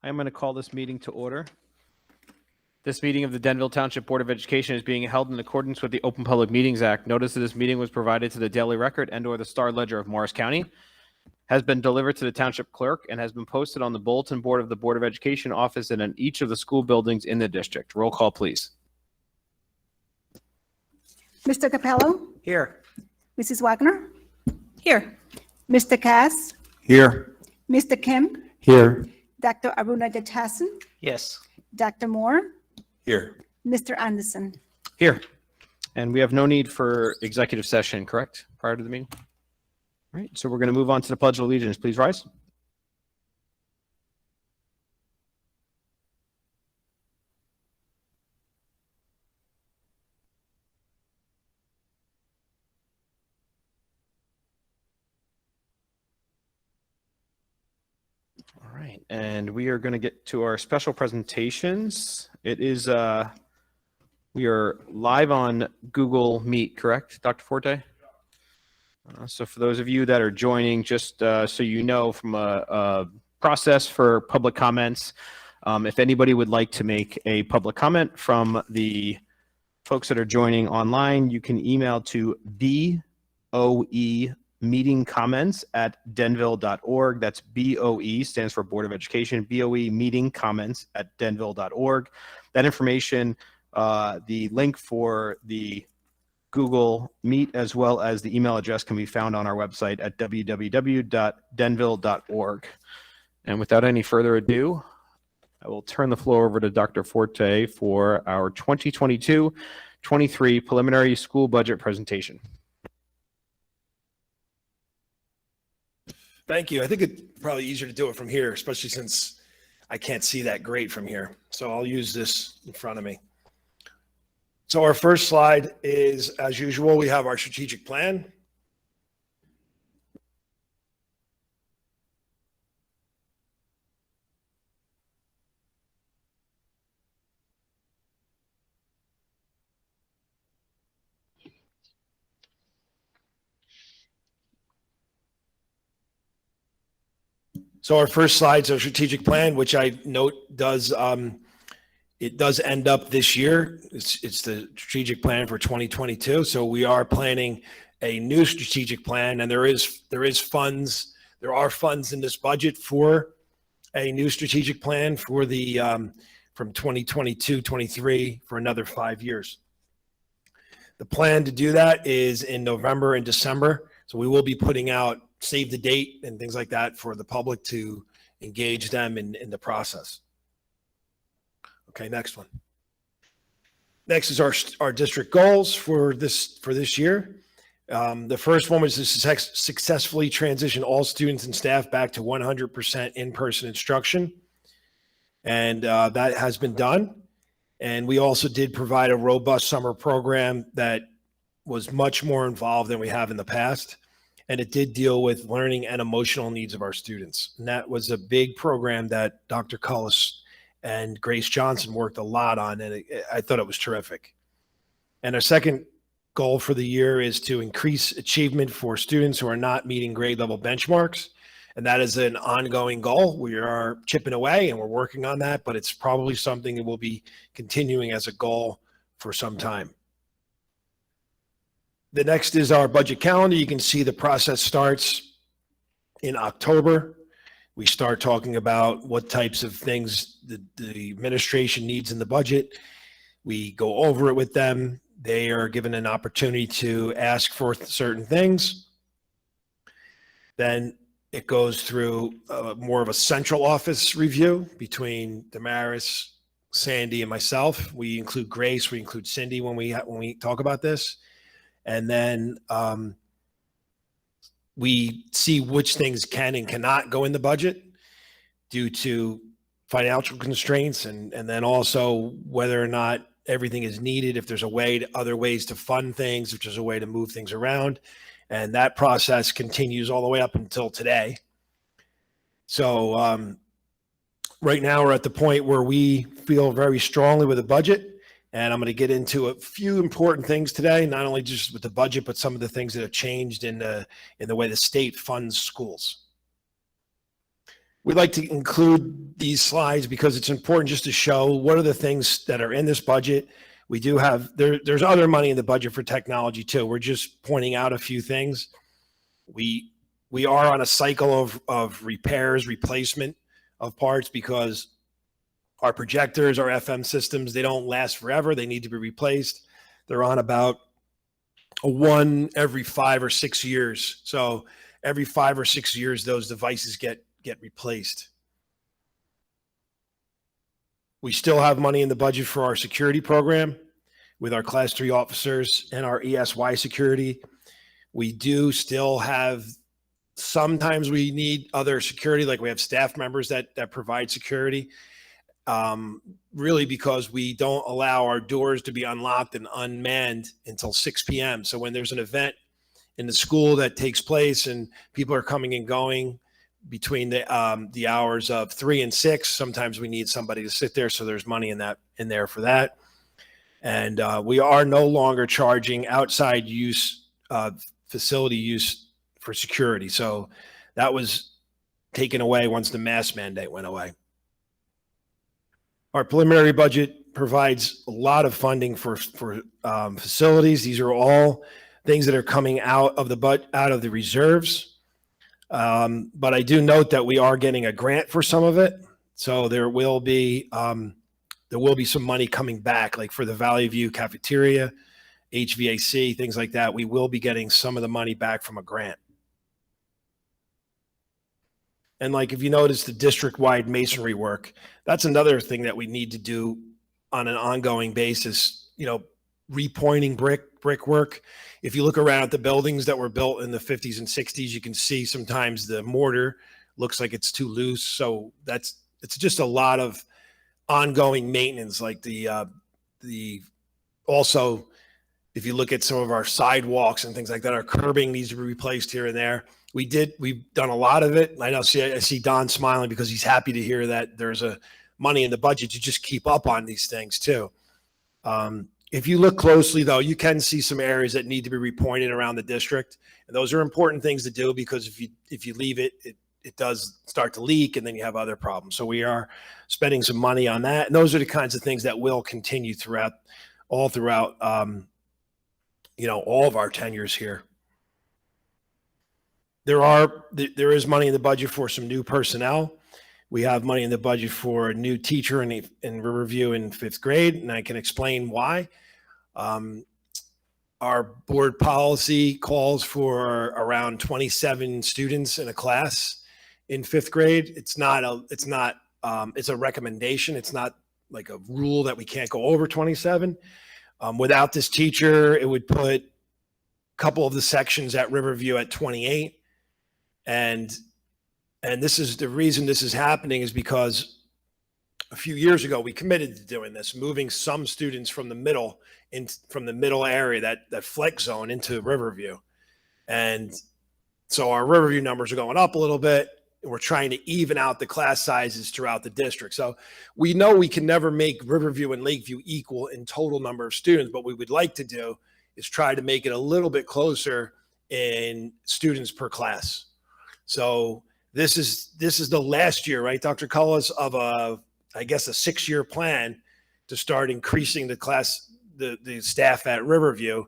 I am going to call this meeting to order. This meeting of the Denville Township Board of Education is being held in accordance with the Open Public Meetings Act. Notice of this meeting was provided to the Daily Record and/or the Star Ledger of Morris County, has been delivered to the Township Clerk, and has been posted on the bulletin board of the Board of Education office and in each of the school buildings in the district. Roll call, please. Mr. Capello? Here. Mrs. Wagner? Here. Mr. Cass? Here. Mr. Kim? Here. Dr. Aruna Jatasan? Yes. Dr. Moore? Here. Mr. Anderson? Here. And we have no need for executive session, correct, prior to the meeting? All right, so we're going to move on to the Pledge of Allegiance. Please rise. All right, and we are going to get to our special presentations. It is, we are live on Google Meet, correct, Dr. Forte? So for those of you that are joining, just so you know, from a process for public comments, if anybody would like to make a public comment from the folks that are joining online, you can email to BOE meeting comments at denville.org. That's BOE, stands for Board of Education, BOE meeting comments at denville.org. That information, the link for the Google Meet as well as the email address can be found on our website at www.denville.org. And without any further ado, I will turn the floor over to Dr. Forte for our 2022-23 preliminary school budget presentation. Thank you. I think it's probably easier to do it from here, especially since I can't see that great from here. So I'll use this in front of me. So our first slide is, as usual, we have our strategic plan. So our first slide is our strategic plan, which I note does it does end up this year. It's the strategic plan for 2022. So we are planning a new strategic plan, and there are funds in this budget for a new strategic plan for the from 2022-23 for another 5 years. The plan to do that is in November and December. So we will be putting out save the date and things like that for the public to engage them in the process. Okay, next one. Next is our district goals for this year. The first one was to successfully transition all students and staff back to 100% in-person instruction. And that has been done. And we also did provide a robust summer program that was much more involved than we have in the past. And it did deal with learning and emotional needs of our students. And that was a big program that Dr. Cullis and Grace Johnson worked a lot on, and I thought it was terrific. And our second goal for the year is to increase achievement for students who are not meeting grade level benchmarks. And that is an ongoing goal. We are chipping away and we're working on that, but it's probably something that will be continuing as a goal for some time. The next is our budget calendar. You can see the process starts in October. We start talking about what types of things the administration needs in the budget. We go over it with them. They are given an opportunity to ask for certain things. Then it goes through more of a central office review between Damaris, Sandy, and myself. We include Grace, we include Cindy when we talk about this. And then we see which things can and cannot go in the budget due to financial constraints, and then also whether or not everything is needed, if there's other ways to fund things, if there's a way to move things around. And that process continues all the way up until today. So right now we're at the point where we feel very strongly with the budget. And I'm going to get into a few important things today, not only just with the budget, but some of the things that have changed in the way the state funds schools. We'd like to include these slides because it's important just to show what are the things that are in this budget. We do have, there's other money in the budget for technology too. We're just pointing out a few things. We are on a cycle of repairs, replacement of parts because our projectors, our FM systems, they don't last forever. They need to be replaced. They're on about a one every 5 or 6 years. So every 5 or 6 years, those devices get replaced. We still have money in the budget for our security program with our Class 3 officers and our ESY security. We do still have, sometimes we need other security, like we have staff members that provide security, really because we don't allow our doors to be unlocked and unmanned until 6 p.m. So when there's an event in the school that takes place and people are coming and going between the hours of 3 and 6, sometimes we need somebody to sit there. So there's money in there for that. And we are no longer charging outside use, facility use for security. So that was taken away once the mask mandate went away. Our preliminary budget provides a lot of funding for facilities. These are all things that are coming out of the reserves. But I do note that we are getting a grant for some of it. So there will be some money coming back, like for the Valley View cafeteria, HVAC, things like that. We will be getting some of the money back from a grant. And like, if you notice the district-wide masonry work, that's another thing that we need to do on an ongoing basis, repointing brickwork. If you look around at the buildings that were built in the 50s and 60s, you can see sometimes the mortar looks like it's too loose. So it's just a lot of ongoing maintenance. Like also, if you look at some of our sidewalks and things like that, our curbing needs to be replaced here and there. We've done a lot of it. I see Don smiling because he's happy to hear that there's a money in the budget to just keep up on these things too. If you look closely though, you can see some areas that need to be repointed around the district. And those are important things to do because if you leave it does start to leak and then you have other problems. So we are spending some money on that. And those are the kinds of things that will continue throughout all of our tenures here. There is money in the budget for some new personnel. We have money in the budget for a new teacher in Riverview in 5th grade, and I can explain why. Our board policy calls for around 27 students in a class in 5th grade. It's a recommendation. It's not like a rule that we can't go over 27. Without this teacher, it would put a couple of the sections at Riverview at 28. And this is the reason this is happening is because a few years ago, we committed to doing this, moving some students from the middle area, that flex zone into Riverview. And so our Riverview numbers are going up a little bit. And we're trying to even out the class sizes throughout the district. So we know we can never make Riverview and Lakeview equal in total number of students. But what we would like to do is try to make it a little bit closer in students per class. So this is the last year, right, Dr. Cullis, of a 6-year plan to start increasing the staff at Riverview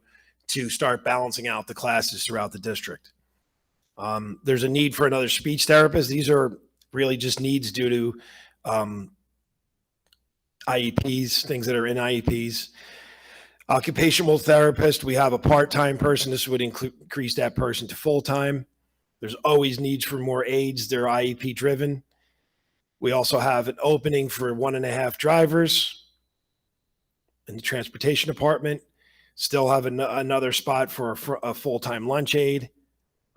to start balancing out the classes throughout the district. There's a need for another speech therapist. These are really just needs due to IEPs, things that are in IEPs. Occupational therapist, we have a part-time person. This would increase that person to full-time. There's always needs for more aides. They're IEP driven. We also have an opening for 1.5 drivers in the transportation department. Still have another spot for a full-time lunch aide.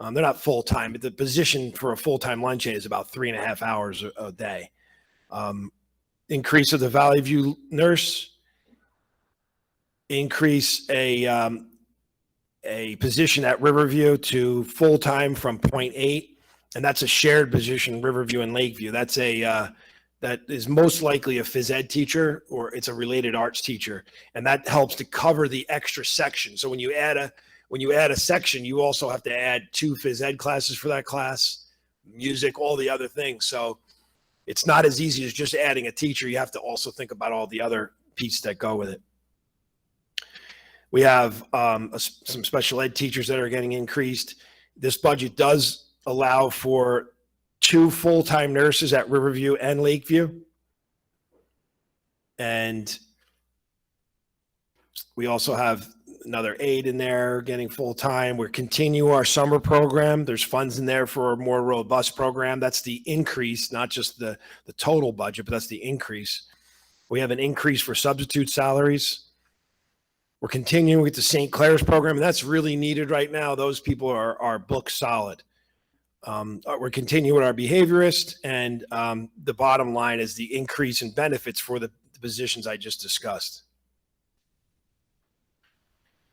They're not full-time, but the position for a full-time lunch aide is about 3.5 hours a day. Increase of the Valley View nurse. Increase a position at Riverview to full-time from 0.8, and that's a shared position, Riverview and Lakeview. That's that is most likely a phys ed teacher or it's a related arts teacher, and that helps to cover the extra section. So when you add a section, you also have to add 2 phys ed classes for that class, music, all the other things. So it's not as easy as just adding a teacher. You have to also think about all the other pieces that go with it. We have some special ed teachers that are getting increased. This budget does allow for 2 full-time nurses at Riverview and Lakeview. And we also have another aide in there getting full-time. We're continuing our summer program. There's funds in there for a more robust program. That's the increase, not just the total budget, but that's the increase. We have an increase for substitute salaries. We're continuing with the St. Clair's program, and that's really needed right now. Those people are book solid. We're continuing with our behaviorist, and the bottom line is the increase in benefits for the positions I just discussed.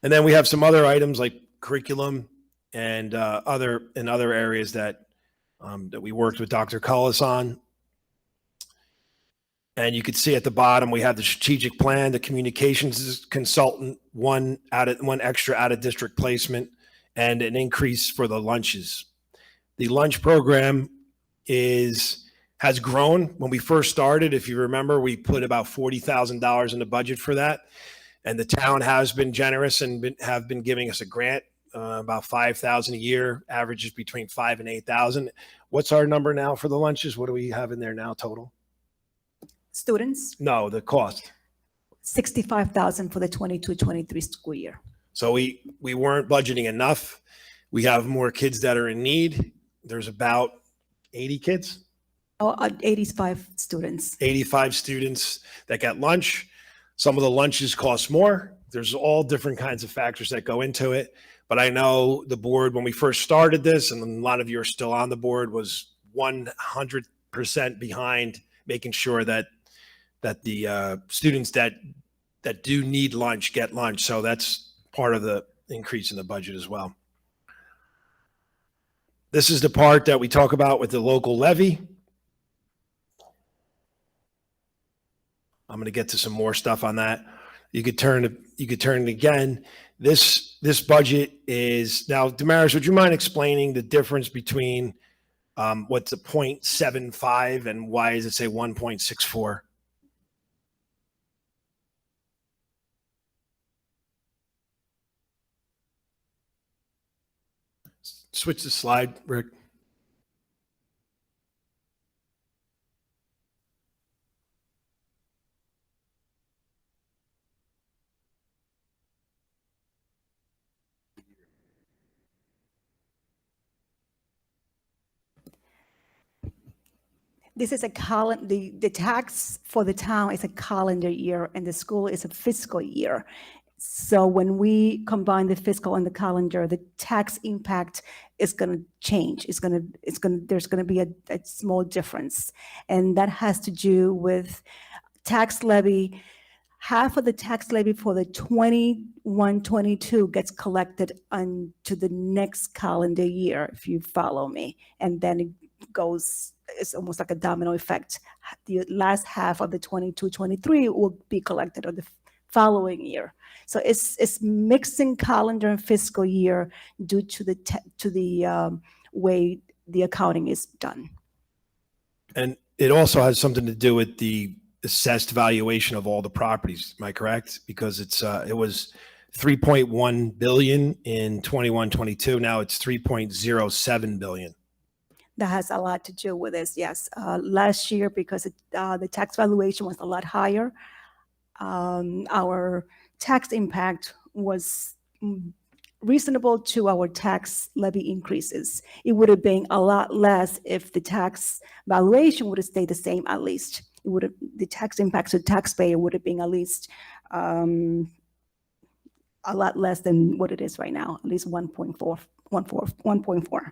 And then we have some other items like curriculum and other areas that we worked with Dr. Cullis on. And you could see at the bottom, we have the strategic plan, the communications consultant, one extra out of district placement, and an increase for the lunches. The lunch program has grown. When we first started, if you remember, we put about $40,000 in the budget for that. And the town has been generous and have been giving us a grant, about $5,000 a year, averages between $5,000 and $8,000. What's our number now for the lunches? What do we have in there now total? Students, No, the cost. $65,000 for the 22-23 school year. So we weren't budgeting enough. We have more kids that are in need. There's about 80 kids. 85 students. 85 students that get lunch. Some of the lunches cost more. There's all different kinds of factors that go into it. But I know the board, when we first started this, and a lot of you are still on the board, was 100% behind making sure that the students that do need lunch get lunch. So that's part of the increase in the budget as well. This is the part that we talk about with the local levy. I'm going to get to some more stuff on that. You could turn it again. This budget is now, Damaris, would you mind explaining the difference between what's a 0.75 and why does it say 1.64? Switch the slide, Rick. This is the tax for the town is a calendar year and the school is a fiscal year. So when we combine the fiscal and the calendar, the tax impact is going to change. There's going to be a small difference. And that has to do with tax levy. Half of the tax levy for the 21-22 gets collected onto the next calendar year, if you follow me. And then it goes, it's almost like a domino effect. The last half of the 22-23 will be collected on the following year. So it's mixing calendar and fiscal year due to the way the accounting is done. And it also has something to do with the assessed valuation of all the properties. Am I correct? Because it was 3.1 billion in 21-22. Now it's 3.07 billion. That has a lot to do with this. Yes, last year because the tax valuation was a lot higher. Our tax impact was reasonable to our tax levy increases. It would have been a lot less if the tax valuation would have stayed the same. At least it would have, the tax impact to the taxpayer would have been at least a lot less than what it is right now. At least 1.4.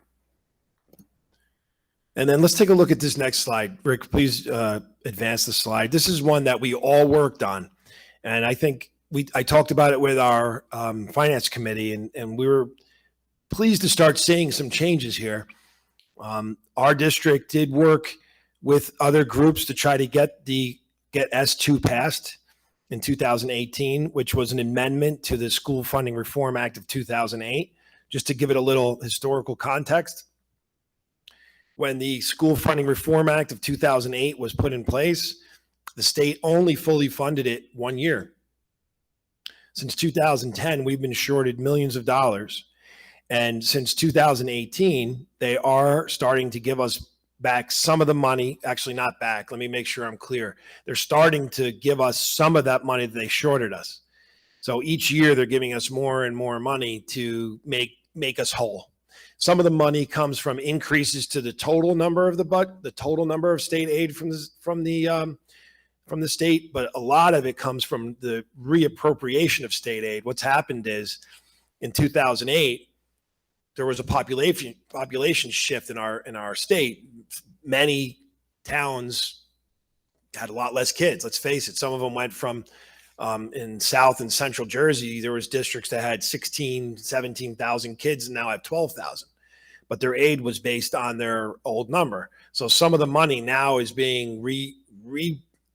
And then let's take a look at this next slide. Rick, please advance the slide. This is one that we all worked on. And I think I talked about it with our finance committee, and we were pleased to start seeing some changes here. Our district did work with other groups to try to get S2 passed in 2018, which was an amendment to the School Funding Reform Act of 2008, just to give it a little historical context. when the School Funding Reform Act of 2008 was put in place, the state only fully funded it 1 year. Since 2010, we've been shorted millions of dollars. And since 2018, they are starting to give us back some of the money. Actually, not back. Let me make sure I'm clear. They're starting to give us some of that money that they shorted us. So each year they're giving us more and more money to make us whole. Some of the money comes from increases to the total number of the total number of state aid from the state, but a lot of it comes from the reappropriation of state aid. What's happened is in 2008, there was a population shift in our state. Many towns had a lot less kids. Let's face it. Some of them went from in South and Central Jersey, there was districts that had 16, 17,000 kids and now have 12,000. But their aid was based on their old number. So some of the money now is being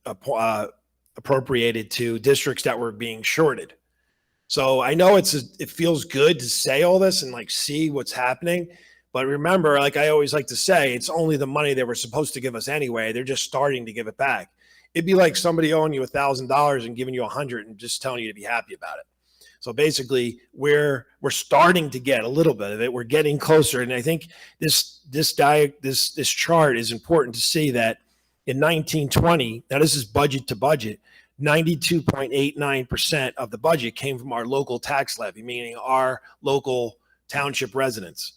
appropriated to districts that were being shorted. So I know it feels good to say all this and like see what's happening. But remember, like I always like to say, it's only the money they were supposed to give us anyway. They're just starting to give it back. It'd be like somebody owing you $1,000 and giving you $100 and just telling you to be happy about it. So basically, we're starting to get a little bit of it. We're getting closer, and I think this chart is important to see that in 1920. Now this is budget to budget. 92.89% of the budget came from our local tax levy, meaning our local township residents.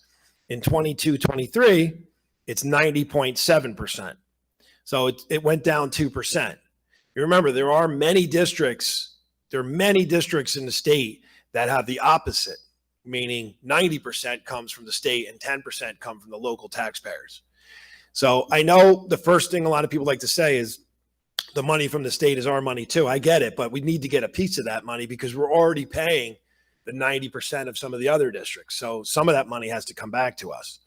In 22-23, it's 90.7%. So it went down 2%. You remember, there are many districts in the state that have the opposite, meaning 90% comes from the state and 10% come from the local taxpayers. So I know the first thing a lot of people like to say is the money from the state is our money too. I get it, but we need to get a piece of that money because we're already paying the 90% of some of the other districts. So some of that money has to come back to us.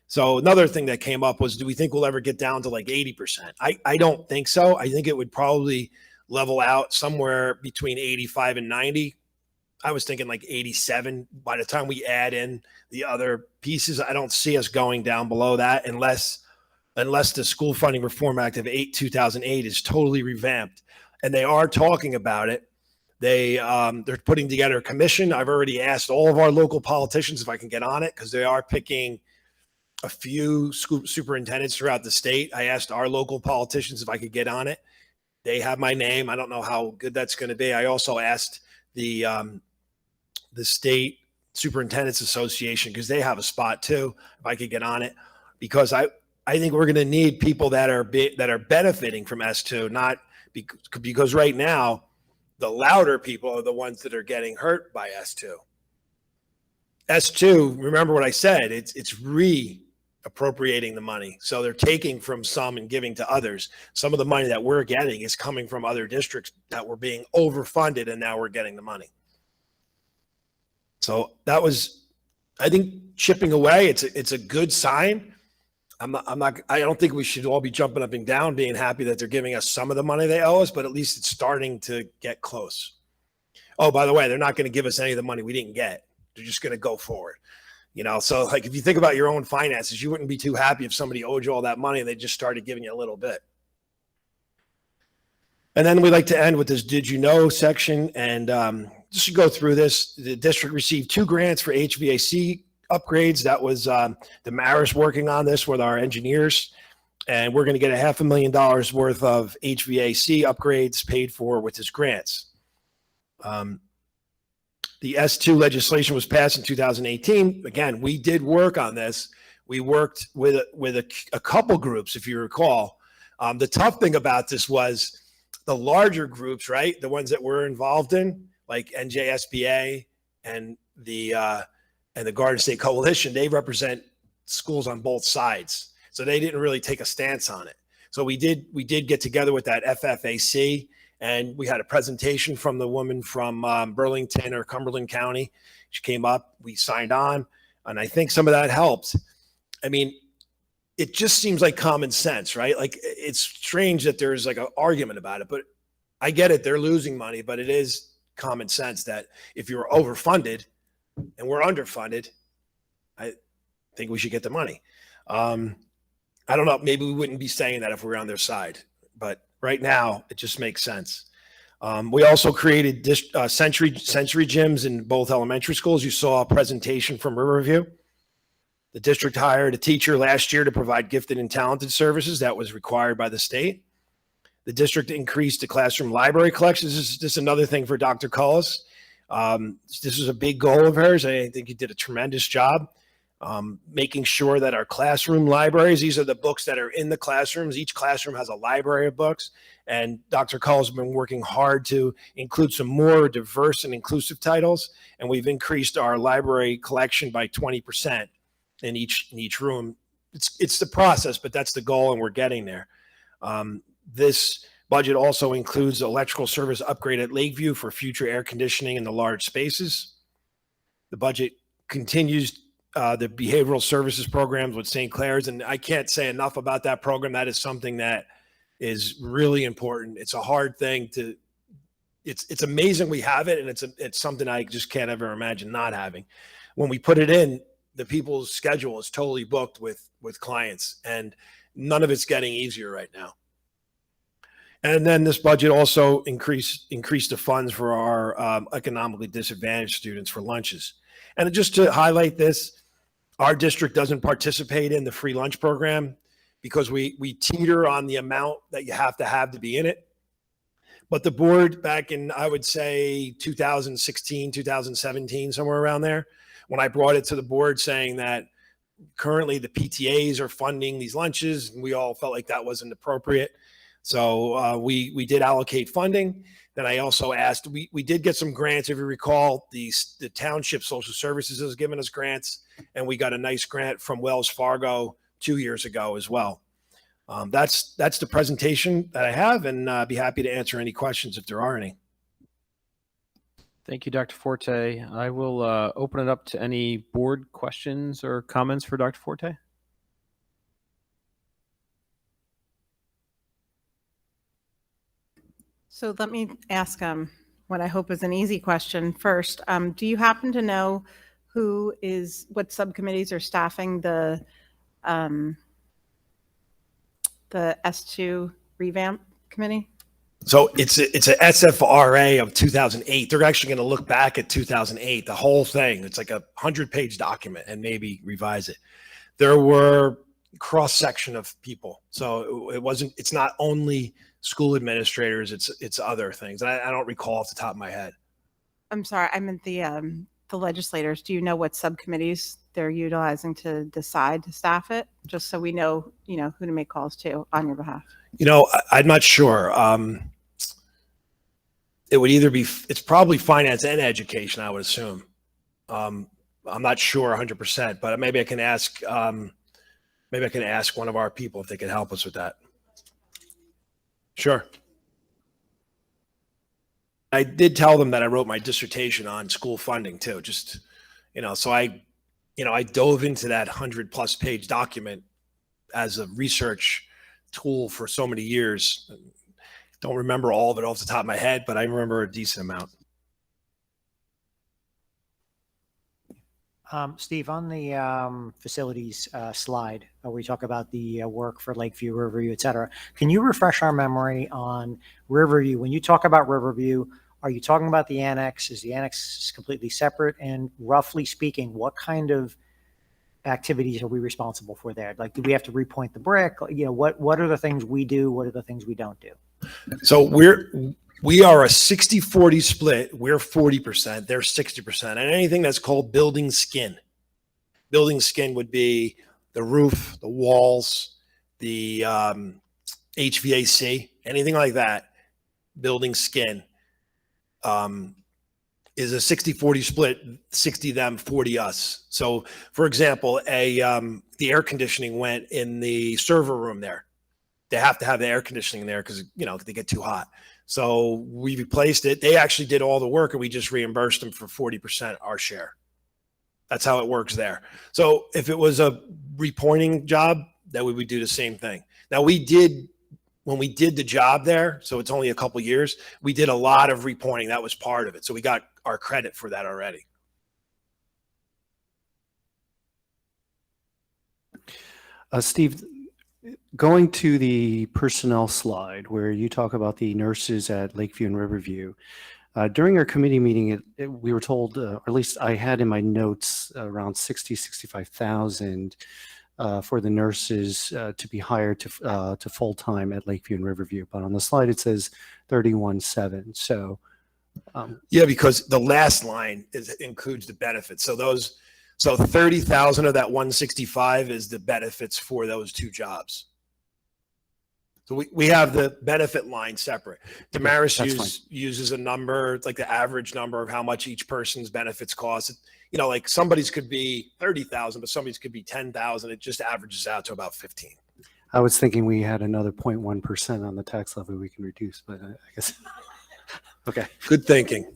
So another thing that came up was, do we think we'll ever get down to like 80%? I don't think so. I think it would probably level out somewhere between 85 and 90. I was thinking like 87. By the time we add in the other pieces, I don't see us going down below that unless the School Funding Reform Act of 2008 is totally revamped. And they are talking about it. They're putting together a commission. I've already asked all of our local politicians if I can get on it because they are picking a few school superintendents throughout the state. I asked our local politicians if I could get on it. They have my name. I don't know how good that's going to be. I also asked the State Superintendents Association because they have a spot too, if I could get on it, because I think we're going to need people that are benefiting from S2, not because right now the louder people are the ones that are getting hurt by S2. S2, remember what I said, it's reappropriating the money. So they're taking from some and giving to others. Some of the money that we're getting is coming from other districts that were being overfunded, and now we're getting the money. So that was, I think, chipping away. It's a good sign. I don't think we should all be jumping up and down, being happy that they're giving us some of the money they owe us, but at least it's starting to get close. Oh, by the way, they're not going to give us any of the money we didn't get. They're just going to go forward. So like if you think about your own finances, you wouldn't be too happy if somebody owed you all that money and they just started giving you a little bit. And then we like to end with this "Did you know" section. And just to go through this, the district received 2 grants for HVAC upgrades. That was the Maris working on this with our engineers. And we're going to get $500,000 worth of HVAC upgrades paid for with his grants. The S2 legislation was passed in 2018. Again, we did work on this. We worked with a couple groups, if you recall. The tough thing about this was the larger groups, right? The ones that we're involved in, like NJSBA and the Garden State Coalition, they represent schools on both sides. So they didn't really take a stance on it. So we did get together with that FFAC, and we had a presentation from the woman from Burlington or Cumberland County. She came up, we signed on, and I think some of that helped. I mean, it just seems like common sense, right? Like, it's strange that there's like an argument about it, but I get it. They're losing money, but it is common sense that if you're overfunded and we're underfunded, I think we should get the money. I don't know, maybe we wouldn't be saying that if we were on their side, but right now it just makes sense. We also created sensory gyms in both elementary schools. You saw a presentation from Riverview. The district hired a teacher last year to provide gifted and talented services that was required by the state. The district increased the classroom library collections. This is another thing for Dr. Cullis. This is a big goal of hers. I think he did a tremendous job making sure that our classroom libraries, these are the books that are in the classrooms. Each classroom has a library of books. And Dr. Cullis has been working hard to include some more diverse and inclusive titles. And we've increased our library collection by 20% in each room. It's the process, but that's the goal, and we're getting there. This budget also includes electrical service upgrade at Lakeview for future air conditioning in the large spaces. The budget continues the behavioral services programs with St. Clair's, and I can't say enough about that program. That is something that is really important. It's a hard thing to, it's amazing we have it, and it's something I just can't ever imagine not having. When we put it in, the people's schedule is totally booked with clients, and none of it's getting easier right now. And then this budget also increased the funds for our economically disadvantaged students for lunches. And just to highlight this, our district doesn't participate in the free lunch program because we teeter on the amount that you have to be in it. But the board back in, I would say 2016, 2017, somewhere around there, when I brought it to the board saying that currently the PTAs are funding these lunches, and we all felt like that wasn't appropriate. So we did allocate funding. Then I also asked, we did get some grants. If you recall, the township social services has given us grants, and we got a nice grant from Wells Fargo 2 years ago as well. That's the presentation that I have, and I'd be happy to answer any questions if there are any. Thank you, Dr. Forte. I will open it up to any board questions or comments for Dr. Forte. So let me ask what I hope is an easy question first. Do you happen to know what subcommittees are staffing the S2 revamp committee? So it's a SFRA of 2008. They're actually going to look back at 2008, the whole thing. It's like a 100-page document, and maybe revise it. There were cross-section of people. So it's not only school administrators, it's other things. I don't recall off the top of my head. I'm sorry, I meant the legislators. Do you know what subcommittees they're utilizing to decide to staff it? Just so we know, who to make calls to on your behalf. I'm not sure. It would either be, it's probably finance and education, I would assume. I'm not sure 100%, but maybe I can ask one of our people if they can help us with that. Sure. I did tell them that I wrote my dissertation on school funding too, just, so I dove into that 100+ page document as a research tool for so many years. Don't remember all of it off the top of my head, but I remember a decent amount. Steve, on the facilities slide, where we talk about the work for Lakeview, Riverview, et cetera, can you refresh our memory on Riverview? When you talk about Riverview, are you talking about the annex? Is the annex completely separate? And roughly speaking, what kind of activities are we responsible for there? Like, do we have to repoint the brick? What are the things we do? What are the things we don't do? So we are a 60-40 split. We're 40%, they're 60%. And anything that's called building skin. Building skin would be the roof, the walls, the HVAC, anything like that. Building skin is a 60-40 split, 60 them, 40 us. So for example, the air conditioning went in the server room there. They have to have the air conditioning there because, they get too hot. So we replaced it. They actually did all the work, and we just reimbursed them for 40% our share. That's how it works there. So if it was a repointing job, then we would do the same thing. Now when we did the job there, so it's only a couple years, we did a lot of repointing. That was part of it. So we got our credit for that already. Steve, going to the personnel slide where you talk about the nurses at Lakeview and Riverview, during our committee meeting, we were told, or at least I had in my notes, around 65,000 for the nurses to be hired to full-time at Lakeview and Riverview. But on the slide, it says 31,700. So Yeah, because the last line includes the benefits. So 30,000 of that 165 is the benefits for those two jobs. So we have the benefit line separate. Damaris That's fine. uses a number, like the average number of how much each person's benefits cost. You know, like somebody's could be 30,000, but somebody's could be 10,000. It just averages out to about 15. I was thinking we had another 0.1% on the tax levy we can reduce, but I guess, okay. Good thinking.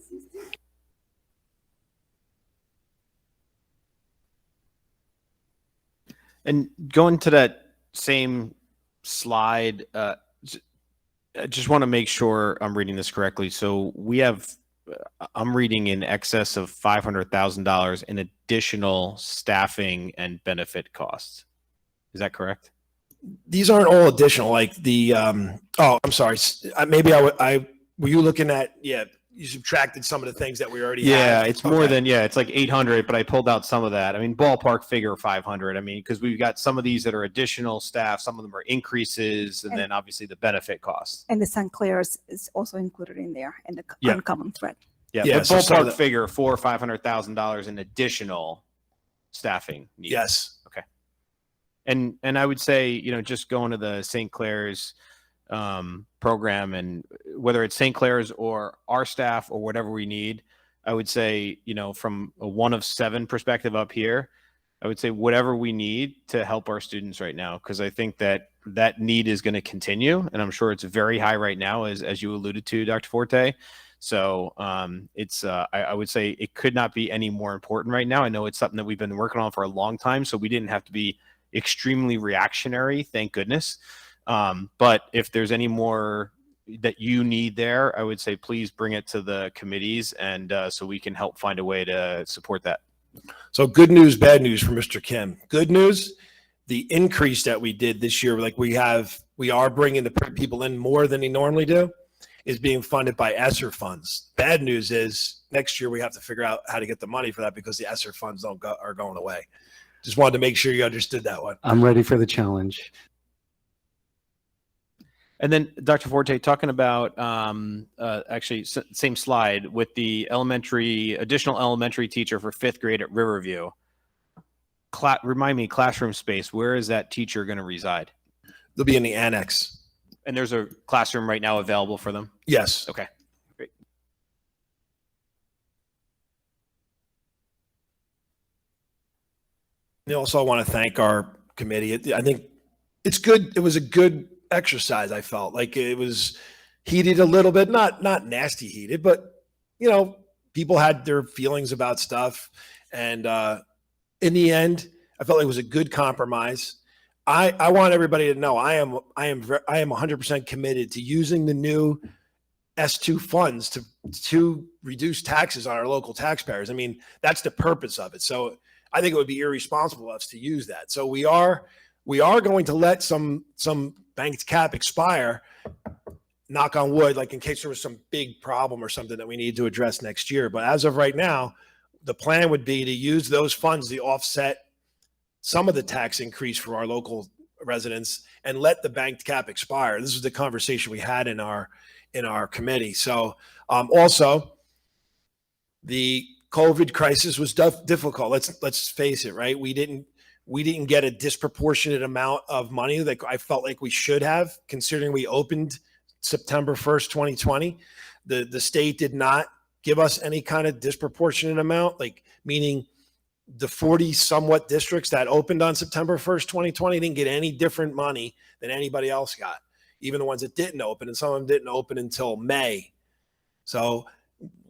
And going to that same slide, I just want to make sure I'm reading this correctly. So we have, I'm reading in excess of $500,000 in additional staffing and benefit costs. Is that correct? These aren't all additional, like the, oh, I'm sorry. Maybe were you looking at, yeah, you subtracted some of the things that we already had. Yeah, it's more Okay. than, yeah, it's like 800, but I pulled out some of that. I mean, ballpark figure 500. I mean, because we've got some of these that are additional staff, some of them are increases, and then obviously the benefit costs. And the St. Clair's is also included in there in the Yeah. uncommon thread. Yeah, Yeah, but so some of ballpark the- figure $400,000 or $500,000 in additional staffing needs. Yes. And I would say, you know, just going to the St. Clair's program, and whether it's St. Clair's or our staff or whatever we need, I would say, you know, from a 1 of 7 perspective up here, I would say whatever we need to help our students right now, because I think that that need is going to continue, and I'm sure it's very high right now, as you alluded to, Dr. Forte. So it's I would say it could not be any more important right now. I know it's something that we've been working on for a long time, so we didn't have to be extremely reactionary, thank goodness. But if there's any more that you need there, I would say please bring it to the committees, and so we can help find a way to support that. So good news, bad news for Mr. Kim. Good news, the increase that we did this year, like we are bringing the people in more than they normally do, is being funded by ESSER funds. Bad news is next year we have to figure out how to get the money for that because the ESSER funds are going away. Just wanted to make sure you understood that one. I'm ready for the challenge. And then Dr. Forte, talking about actually same slide with the additional elementary teacher for 5th grade at Riverview. Remind me, classroom space, where is that teacher going to reside? They'll be in the annex. And there's a classroom right now available for them? Yes. Okay, great. And also, I want to thank our committee. I think it's good. It was a good exercise. I felt like it was heated a little bit, not nasty heated, but you know, people had their feelings about stuff. And in the end, I felt like it was a good compromise. I want everybody to know I am 100% committed to using the new S2 funds to reduce taxes on our local taxpayers. I mean, that's the purpose of it. So I think it would be irresponsible of us to use that. So we are going to let some banked cap expire, knock on wood, like in case there was some big problem or something that we need to address next year. But as of right now, the plan would be to use those funds to offset some of the tax increase for our local residents and let the banked cap expire. This is the conversation we had in our committee. So also the COVID crisis was difficult. Let's face it, right? We didn't get a disproportionate amount of money that I felt like we should have, considering we opened September 1st, 2020. The state did not give us any kind of disproportionate amount, like meaning the 40 somewhat districts that opened on September 1st, 2020 didn't get any different money than anybody else got, even the ones that didn't open, and some of them didn't open until May. So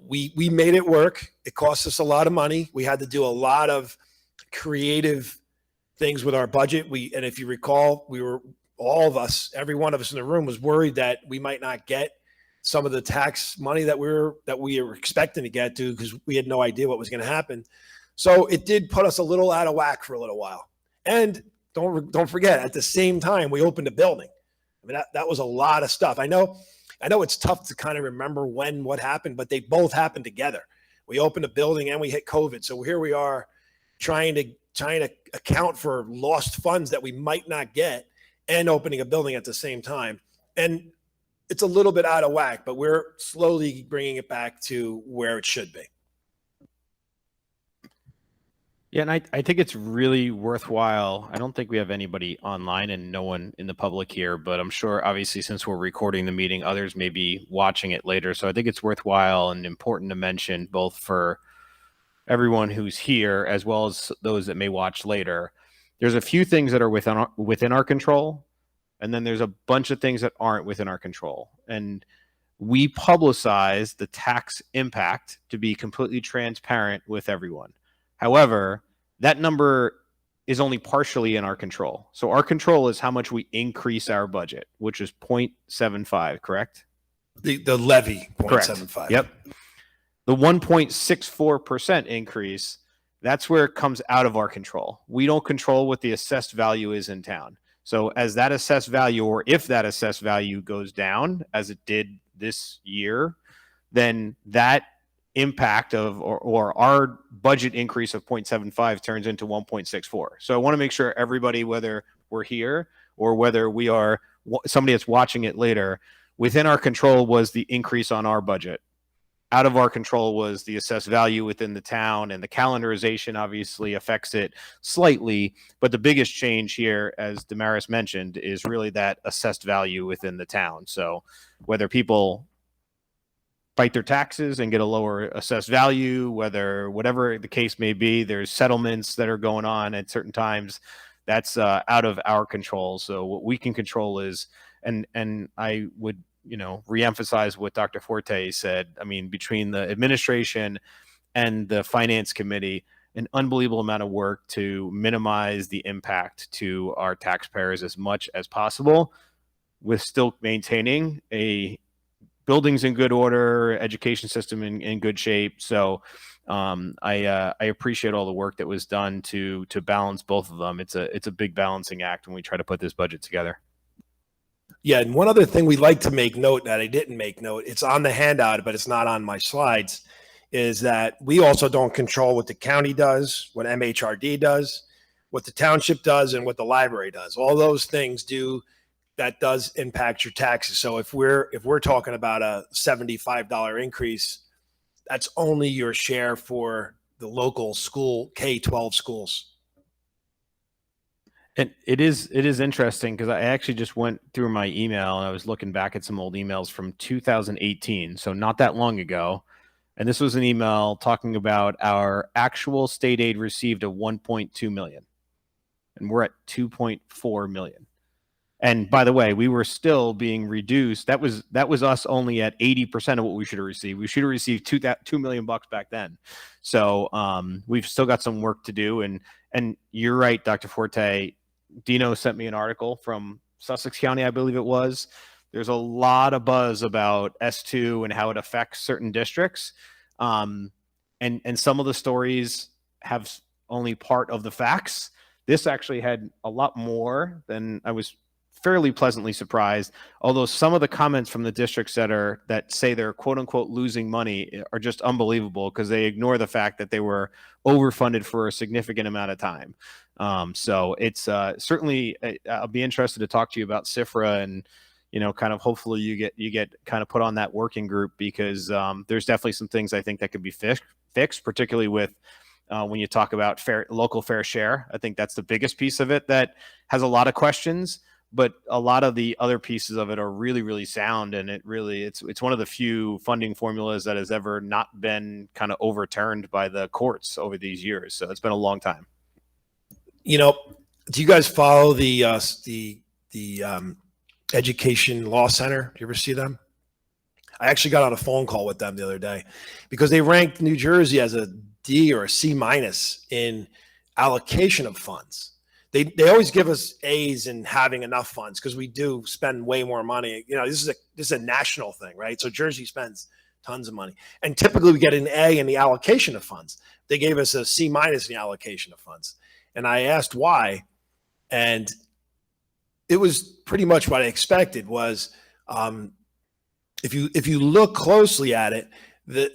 we made it work. It cost us a lot of money. We had to do a lot of creative things with our budget. And if you recall, all of us, every one of us in the room was worried that we might not get some of the tax money that we were expecting to get to, because we had no idea what was going to happen. So it did put us a little out of whack for a little while. And don't forget, at the same time, we opened a building. I mean, that was a lot of stuff. I know it's tough to kind of remember what happened, but they both happened together. We opened a building and we hit COVID. So here we are trying to account for lost funds that we might not get and opening a building at the same time. And it's a little bit out of whack, but we're slowly bringing it back to where it should be. Yeah, and I think it's really worthwhile. I don't think we have anybody online and no one in the public here, but I'm sure obviously since we're recording the meeting, others may be watching it later. So I think it's worthwhile and important to mention both for everyone who's here as well as those that may watch later. There's a few things that are within our control, and then there's a bunch of things that aren't within our control. And we publicize the tax impact to be completely transparent with everyone. However, that number is only partially in our control. So our control is how much we increase our budget, which is 0.75, correct? The levy, Correct. 0.75. Yep. The 1.64% increase, that's where it comes out of our control. We don't control what the assessed value is in town. So as that assessed value, or if that assessed value goes down, as it did this year, then that impact of or our budget increase of 0.75 turns into 1.64. So I want to make sure everybody, whether we're here or whether we are somebody that's watching it later, within our control was the increase on our budget. Out of our control was the assessed value within the town, and the calendarization obviously affects it slightly. But the biggest change here, as Damaris mentioned, is really that assessed value within the town. So whether people fight their taxes and get a lower assessed value, whatever the case may be, there's settlements that are going on at certain times. That's out of our control. So what we can control is, and I would, reemphasize what Dr. Forte said. I mean, between the administration and the finance committee, an unbelievable amount of work to minimize the impact to our taxpayers as much as possible, with still maintaining a buildings in good order, education system in good shape. So I appreciate all the work that was done to balance both of them. It's a big balancing act when we try to put this budget together. Yeah, and one other thing we'd like to make note that I didn't make note, it's on the handout, but it's not on my slides, is that we also don't control what the county does, what MHRD does, what the township does, and what the library does. All those things that does impact your taxes. So if we're talking about a $75 increase, that's only your share for the local school K-12 schools. And it is interesting because I actually just went through my email and I was looking back at some old emails from 2018, so not that long ago. And this was an email talking about our actual state aid received of 1.2 million, and we're at 2.4 million. And by the way, we were still being reduced. That was us only at 80% of what we should have received. We should have received $2 million back then. So we've still got some work to do. And you're right, Dr. Forte. Dino sent me an article from Sussex County, I believe it was. There's a lot of buzz about S2 and how it affects certain districts. And some of the stories have only part of the facts. This actually had a lot more than I was fairly pleasantly surprised. Although some of the comments from the districts that say they're quote unquote losing money are just unbelievable because they ignore the fact that they were overfunded for a significant amount of time. So it's certainly, I'll be interested to talk to you about CIFRA and, kind of hopefully you get kind of put on that working group because there's definitely some things I think that could be fixed, particularly with when you talk about local fair share. I think that's the biggest piece of it that has a lot of questions, but a lot of the other pieces of it are really, really sound. And it's one of the few funding formulas that has ever not been kind of overturned by the courts over these years. So it's been a long time. Do you guys follow the Education Law Center? Do you ever see them? I actually got on a phone call with them the other day because they ranked New Jersey as a D or a C- in allocation of funds. They always give us A's in having enough funds because we do spend way more money. This is a national thing, right? So Jersey spends tons of money, and typically we get an A in the allocation of funds. They gave us a C- in the allocation of funds, and I asked why, And it was pretty much what I expected was, if you look closely at it, the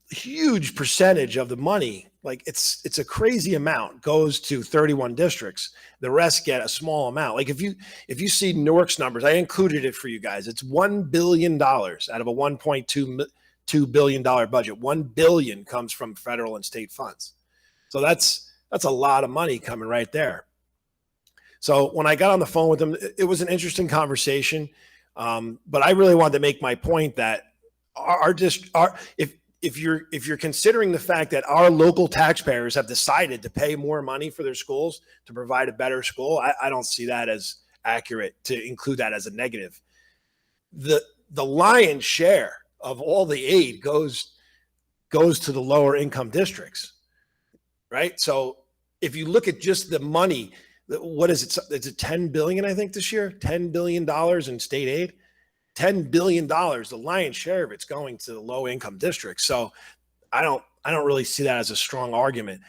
huge percentage of the money, like it's a crazy amount, goes to 31 districts. The rest get a small amount. Like if you see Newark's numbers, I included it for you guys. It's $1 billion out of a $1.2 billion budget. $1 billion comes from federal and state funds. So that's a lot of money coming right there. So when I got on the phone with them, it was an interesting conversation. But I really wanted to make my point that if you're considering the fact that our local taxpayers have decided to pay more money for their schools to provide a better school, I don't see that as accurate to include that as a negative. The lion's share of all the aid goes to the lower income districts, right? So if you look at just the money, what is it? It's a $10 billion, I think, this year, $10 billion in state aid. $10 billion, the lion's share of it's going to the low income districts. So I don't really see that as a strong argument.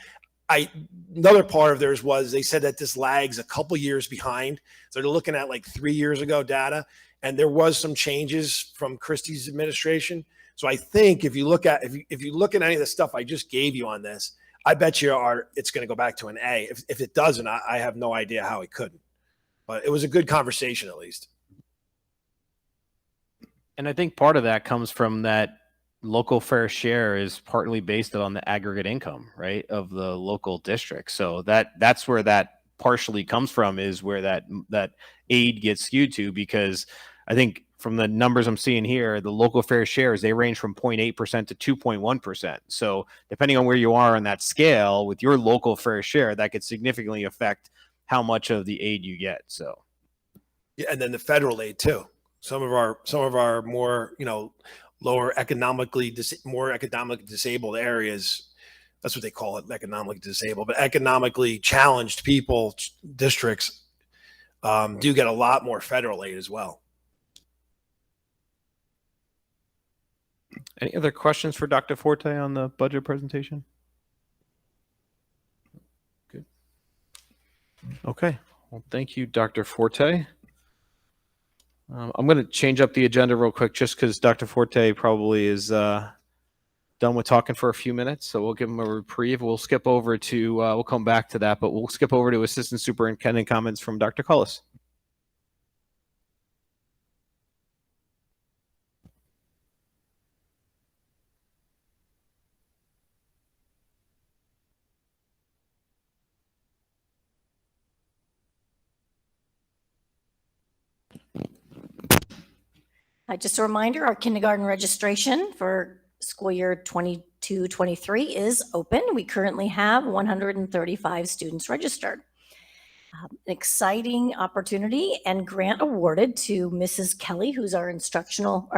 Another part of theirs was they said that this lags a couple years behind. So they're looking at like 3 years ago data, and there was some changes from Christie's administration. So I think if you look at any of the stuff I just gave you on this, I bet you it's going to go back to an A. If it doesn't, I have no idea how it couldn't. But it was a good conversation at least. And I think part of that comes from that local fair share is partly based on the aggregate income, right, of the local district. So that's where that partially comes from, is where that aid gets skewed to, because I think from the numbers I'm seeing here, the local fair shares, they range from 0.8% to 2.1%. So depending on where you are on that scale with your local fair share, that could significantly affect how much of the aid you get. So yeah, and then the federal aid too. Some of our more, lower economically disabled areas, that's what they call it, economically disabled, but economically challenged people, districts, do get a lot more federal aid as well. any other questions for Dr. Forte on the budget presentation? Good. Okay. Well, thank you, Dr. Forte. I'm going to change up the agenda real quick just because Dr. Forte probably is done with talking for a few minutes. So we'll give him a reprieve. We'll skip over to, we'll come back to that, but we'll skip over to Assistant Superintendent comments from Dr. Cullis. Just a reminder, our kindergarten registration for school year 22-23 is open. We currently have 135 students registered. An exciting opportunity and grant awarded to Mrs. Kelly, who's our instrumental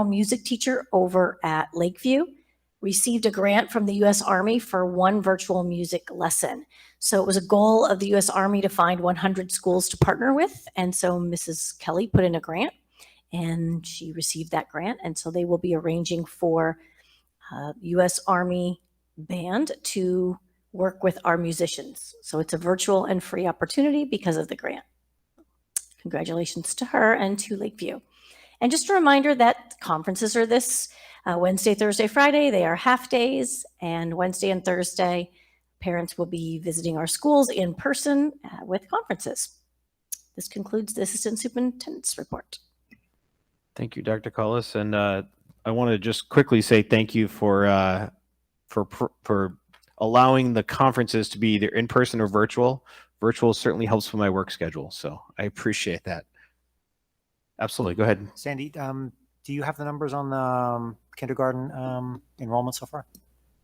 music teacher over at Lakeview. Received a grant from the U.S. Army for one virtual music lesson. So it was a goal of the U.S. Army to find 100 schools to partner with. And so Mrs. Kelly put in a grant and she received that grant. And so they will be arranging for U.S. Army band to work with our musicians. So it's a virtual and free opportunity because of the grant. Congratulations to her and to Lakeview. And just a reminder that conferences are this Wednesday, Thursday, Friday. They are half days, and Wednesday and Thursday, parents will be visiting our schools in person with conferences. This concludes the Assistant Superintendent's report. Thank you, Dr. Cullis. And I want to just quickly say thank you for allowing the conferences to be either in person or virtual. Virtual certainly helps with my work schedule, so I appreciate that. Absolutely. Go ahead. Sandy, do you have the numbers on the kindergarten enrollment so far?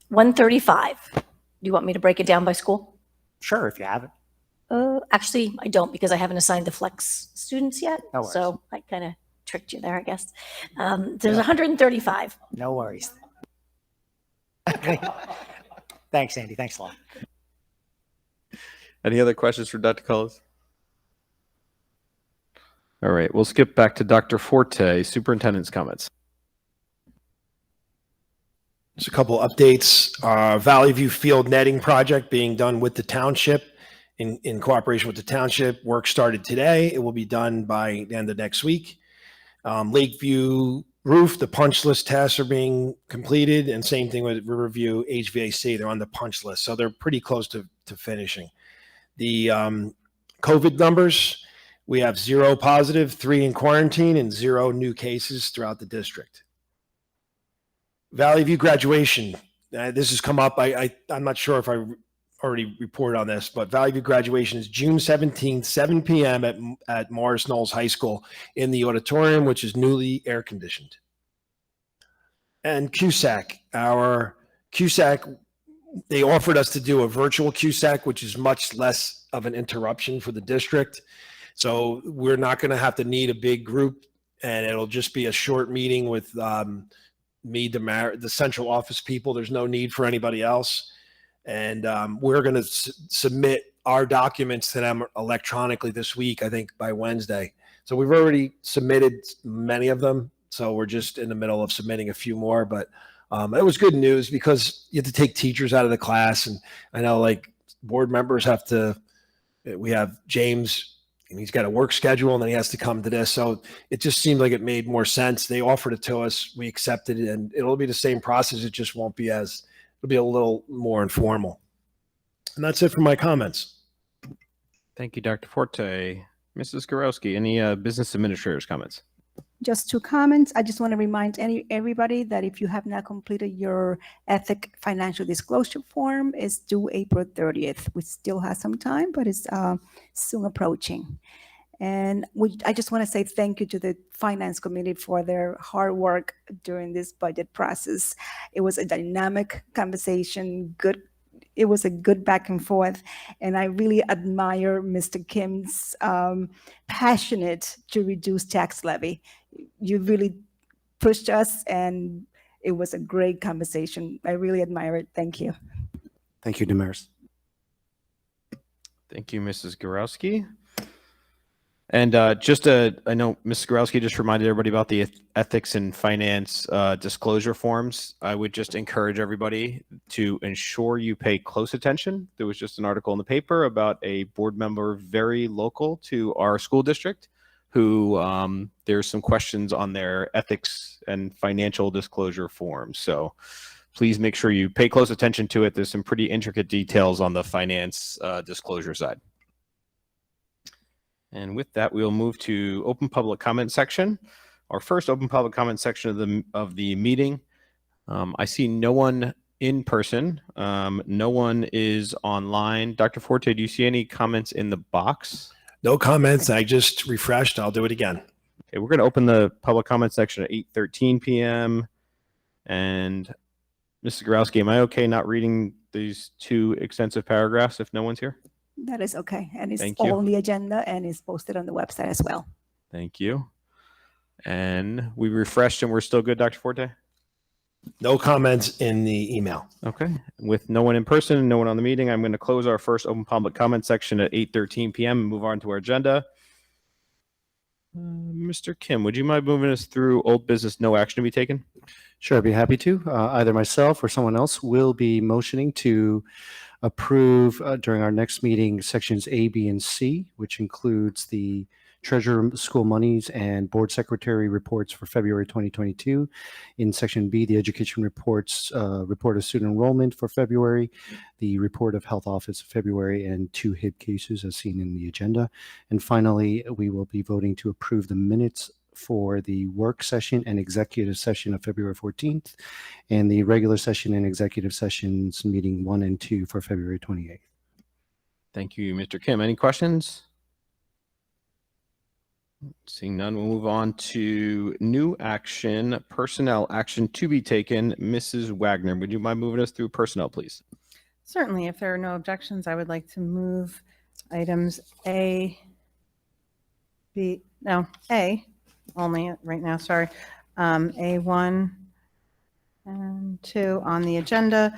135. Do you want me to break it down by school? Sure, if you have it. Actually, I don't, because I haven't assigned the flex students yet. No worries. So I kind of tricked you there, I guess. There's 135. No worries. Thanks, Sandy. Thanks a lot. Any other questions for Dr. Cullis? All right, we'll skip back to Dr. Forte, Superintendent's comments. Just a couple updates. Valley View Field netting project being done with the township. in cooperation with the township. Work started today. It will be done by the end of next week. Lakeview roof, the punch list tests are being completed, and same thing with Riverview HVAC. They're on the punch list, so they're pretty close to finishing. The COVID numbers, we have 0 positive, 3 in quarantine, and 0 new cases throughout the district. Valley View graduation. This has come up. I'm not sure if I already reported on this, but Valley View graduation is June 17th, 7 p.m. at Morris Knowles High School in the auditorium, which is newly air conditioned. And CUSAC, our CUSAC, they offered us to do a virtual CUSAC, which is much less of an interruption for the district. So we're not going to have to need a big group, and it'll just be a short meeting with me, the central office people. There's no need for anybody else. And we're going to submit our documents to them electronically this week, I think by Wednesday. So we've already submitted many of them. So we're just in the middle of submitting a few more. But it was good news because you have to take teachers out of the class. And I know like board members have to, we have James, and he's got a work schedule, and then he has to come to this. So it just seemed like it made more sense. They offered it to us. We accepted it, and it'll be the same process. It just won't be as, it'll be a little more informal. And that's it for my comments. Thank you, Dr. Forte. Mrs. Gorowski, any business administrators' comments? Just 2 comments. I just want to remind everybody that if you have not completed your ethic financial disclosure form, it's due April 30th. We still have some time, but it's soon approaching. And I just want to say thank you to the Finance Committee for their hard work during this budget process. It was a dynamic conversation, it was a good back and forth, and I really admire Mr. Kim's passionate to reduce tax levy. You really pushed us, and it was a great conversation. I really admire it. Thank you. Thank you, Damaris. Thank you, Mrs. Gorowski. And I know Mrs. Gorowski just reminded everybody about the ethics and finance disclosure forms. I would just encourage everybody to ensure you pay close attention. There was just an article in the paper about a board member very local to our school district who there's some questions on their ethics and financial disclosure forms. So please make sure you pay close attention to it. There's some pretty intricate details on the finance disclosure side. And with that, we'll move to open public comment section. Our first open public comment section of the meeting. I see no one in person. No one is online. Dr. Forte, do you see any comments in the box? No comments. I just refreshed. I'll do it again. Okay, we're going to open the public comment section at 8:13 p.m. And Mrs. Gorowski, am I okay not reading these 2 extensive paragraphs if no one's here? That is okay. And it's Thank you. all on the agenda and it's posted on the website as well. Thank you. And we refreshed and we're still good, Dr. Forte? No comments in the email. Okay. With no one in person and no one on the meeting, I'm going to close our first open public comment section at 8:13 p.m. and move on to our agenda. Mr. Kim, would you mind moving us through old business, no action to be taken? Sure, I'd be happy to. Either myself or someone else will be motioning to approve during our next meeting sections A, B, and C, which includes the treasurer school monies and board secretary reports for February 2022. In section B, the education reports, report of student enrollment for February, the report of health office of February, and 2 HIB cases as seen in the agenda. And finally, we will be voting to approve the minutes for the work session and executive session of February 14th, and the regular session and executive sessions meeting 1 and 2 for February 28th. Thank you, Mr. Kim. Any questions? Seeing none, we'll move on to new action, personnel action to be taken. Mrs. Wagner, would you mind moving us through personnel, please? Certainly, if there are no objections, I would like to move items A only right now, sorry. A1 and 2 on the agenda.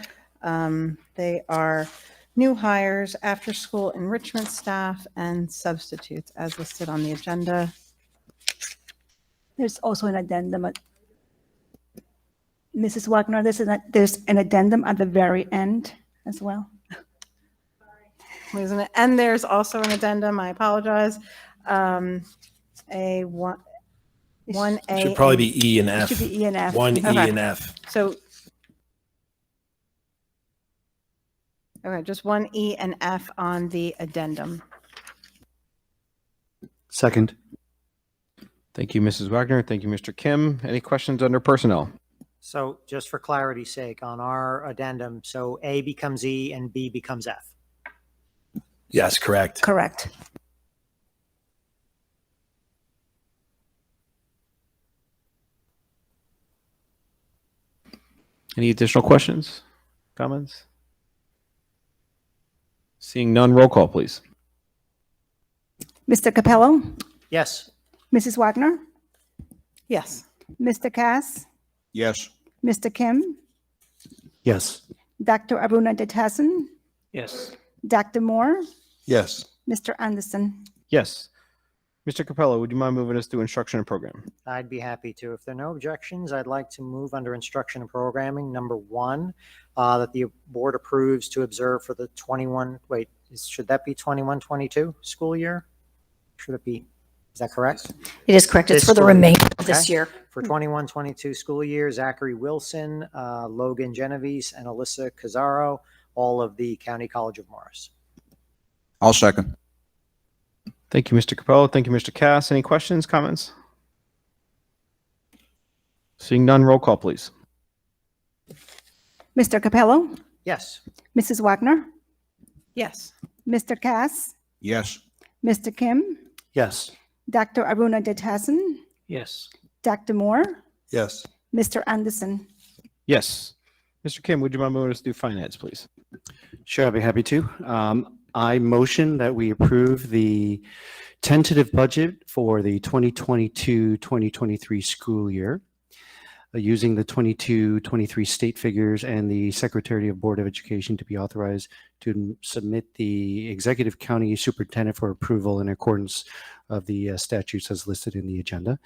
They are new hires, after-school enrichment staff, and substitutes as listed on the agenda. There's also an addendum. Mrs. Wagner, there's an addendum at the very end as well. losing it. And there's also an addendum, I apologize. A one, It 1A. Should probably be E and It F. should be E and F. 1E Okay. and F. So, okay, just 1E and F on the addendum. Second. Thank you, Mrs. Wagner. Thank you, Mr. Kim. Any questions under personnel? So just for clarity's sake, on our addendum, so A becomes E and B becomes F. Yes, correct. Correct. Any additional questions, comments? Seeing none, roll call, please. Mr. Capello, Yes. Mrs. Wagner, Yes. Mr. Cass, Yes. Mr. Kim, Yes. Dr. Aruna Detassen, Yes. Dr. Moore, Yes. Mr. Anderson. Yes. Mr. Capello, would you mind moving us to instruction and program? I'd be happy to. If there are no objections, I'd like to move under instruction and programming, number 1, that the board approves to observe for the 21, wait, should that be 21-22 school year? Should it be, is that correct? It is correct. It's This for the school- remainder of this okay. year. For 21-22 school year, Zachary Wilson, Logan Genovese, and Alyssa Cazzaro, all of the County College of Morris. I'll second. Thank you, Mr. Capello. Thank you, Mr. Cass. Any questions, comments? Seeing none, roll call, please. Mr. Capello, Yes. Mrs. Wagner, Yes. Mr. Cass, Yes. Mr. Kim, Yes. Dr. Aruna Detassen, Yes. Dr. Moore, Yes. Mr. Anderson. Yes. Mr. Kim, would you mind moving us to finance, please? Sure, I'd be happy to. I motion that we approve the tentative budget for the 2022-2023 school year using the 22-23 state figures and the Secretary of Board of Education to be authorized to submit the executive county superintendent for approval in accordance of the statutes as listed in the agenda.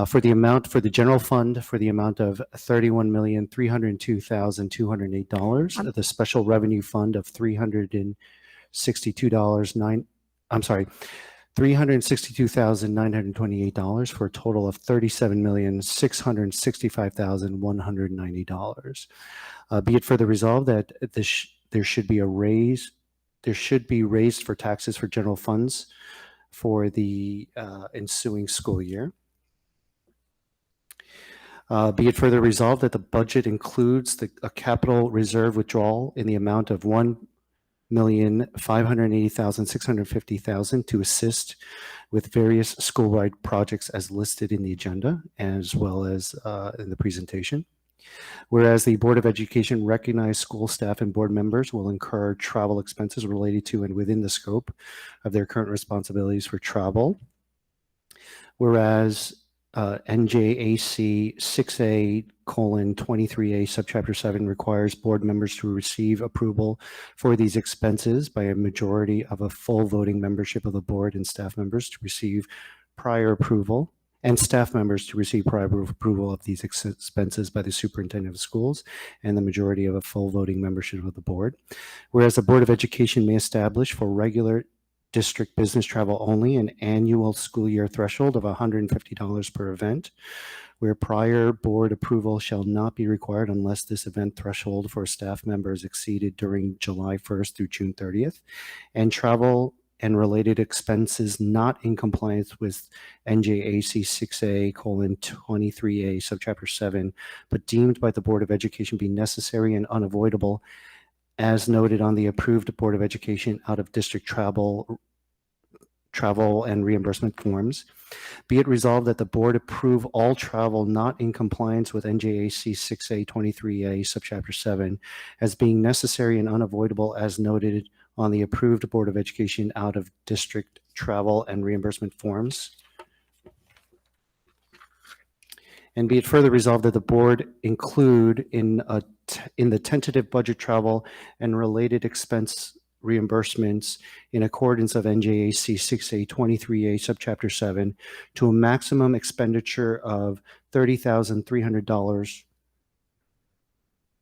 For the amount for the general fund for the amount of $31,302,208, the special revenue fund of $362,928 for a total of $37,665,190. Be it further resolved that there should be raised for taxes for general funds for the ensuing school year. Be it further resolved that the budget includes a capital reserve withdrawal in the amount of $1,580,650,000 to assist with various school-wide projects as listed in the agenda, as well as in the presentation. Whereas the Board of Education recognized school staff and board members will incur travel expenses related to and within the scope of their current responsibilities for travel. Whereas NJAC 6A:23A subchapter 7 requires board members to receive approval for these expenses by a majority of a full voting membership of the board and staff members to receive prior approval and staff members to receive prior approval of these expenses by the superintendent of schools and the majority of a full voting membership of the board. Whereas the Board of Education may establish for regular district business travel only an annual school year threshold of $150 per event, where prior board approval shall not be required unless this event threshold for staff members exceeded during July 1st through June 30th, and travel and related expenses not in compliance with NJAC 6A:23A subchapter 7, but deemed by the Board of Education be necessary and unavoidable as noted on the approved Board of Education out of district travel and reimbursement forms. Be it resolved that the board approve all travel not in compliance with NJAC 6A:23A subchapter 7 as being necessary and unavoidable as noted on the approved Board of Education out of district travel and reimbursement forms. And be it further resolved that the board include in the tentative budget travel and related expense reimbursements in accordance of NJAC 6A:23A subchapter 7 to a maximum expenditure of $30,300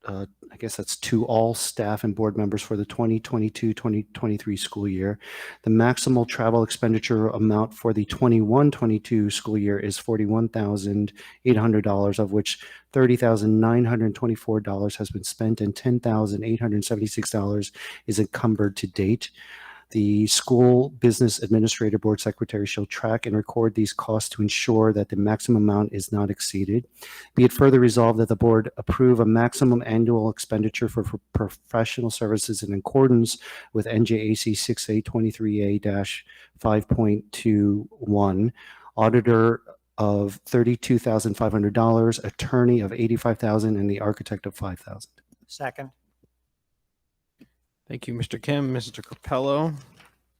I guess that's to all staff and board members for the 2022-2023 school year. The maximal travel expenditure amount for the 21-22 school year is $41,800, of which $30,924 has been spent and $10,876 is encumbered to date. The school business administrator board secretary shall track and record these costs to ensure that the maximum amount is not exceeded. Be it further resolved that the board approve a maximum annual expenditure for professional services in accordance with NJAC 6823A-5.21, auditor of $32,500, attorney of $85,000, and the architect of $5,000. Second. Thank you, Mr. Kim. Mr. Capello,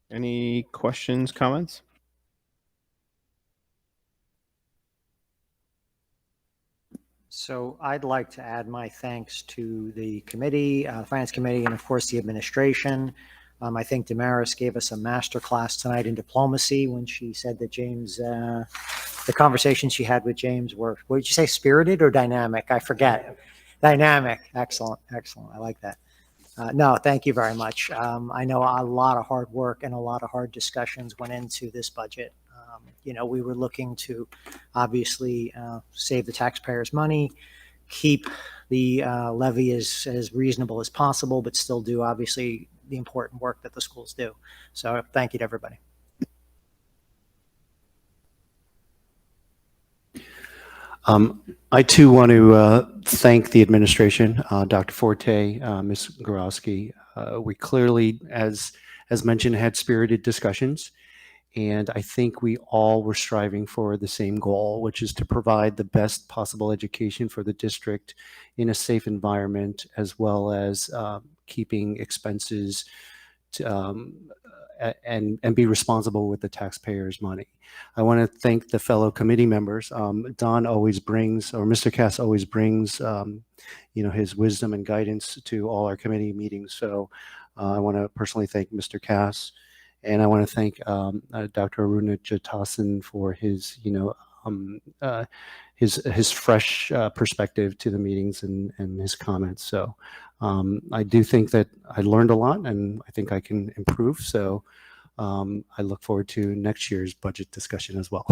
any questions, comments? So I'd like to add my thanks to the committee, Finance Committee, and of course the administration. I think Damaris gave us a master class tonight in diplomacy when she said that James, the conversations she had with James were, what did you say, spirited or dynamic? I forget. Dynamic. Excellent. Excellent. I like that. No, thank you very much. I know a lot of hard work and a lot of hard discussions went into this budget. We were looking to obviously save the taxpayers' money, keep the levy as reasonable as possible, but still do obviously the important work that the schools do. So thank you to everybody. I too want to thank the administration, Dr. Forte, Ms. Gorowski. We clearly, as mentioned, had spirited discussions, and I think we all were striving for the same goal, which is to provide the best possible education for the district in a safe environment, as well as keeping expenses to, and be responsible with the taxpayers' money. I want to thank the fellow committee members. Don always brings, or Mr. Cass always brings, his wisdom and guidance to all our committee meetings. So I want to personally thank Mr. Cass, and I want to thank Dr. Aruna Jatasan for his, his fresh perspective to the meetings and his comments. So I do think that I learned a lot, and I think I can improve. So I look forward to next year's budget discussion as well.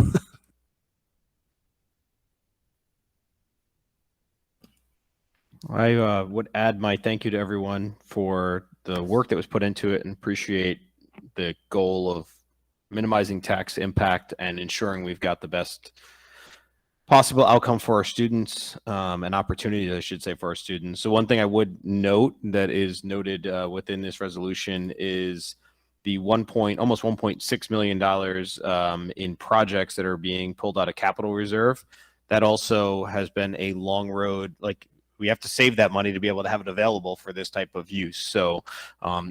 I would add my thank you to everyone for the work that was put into it, and appreciate the goal of minimizing tax impact and ensuring we've got the best possible outcome for our students, and opportunities, I should say, for our students. So one thing I would note that is noted within this resolution is the almost $1.6 million in projects that are being pulled out of capital reserve. That also has been a long road. Like, we have to save that money to be able to have it available for this type of use. So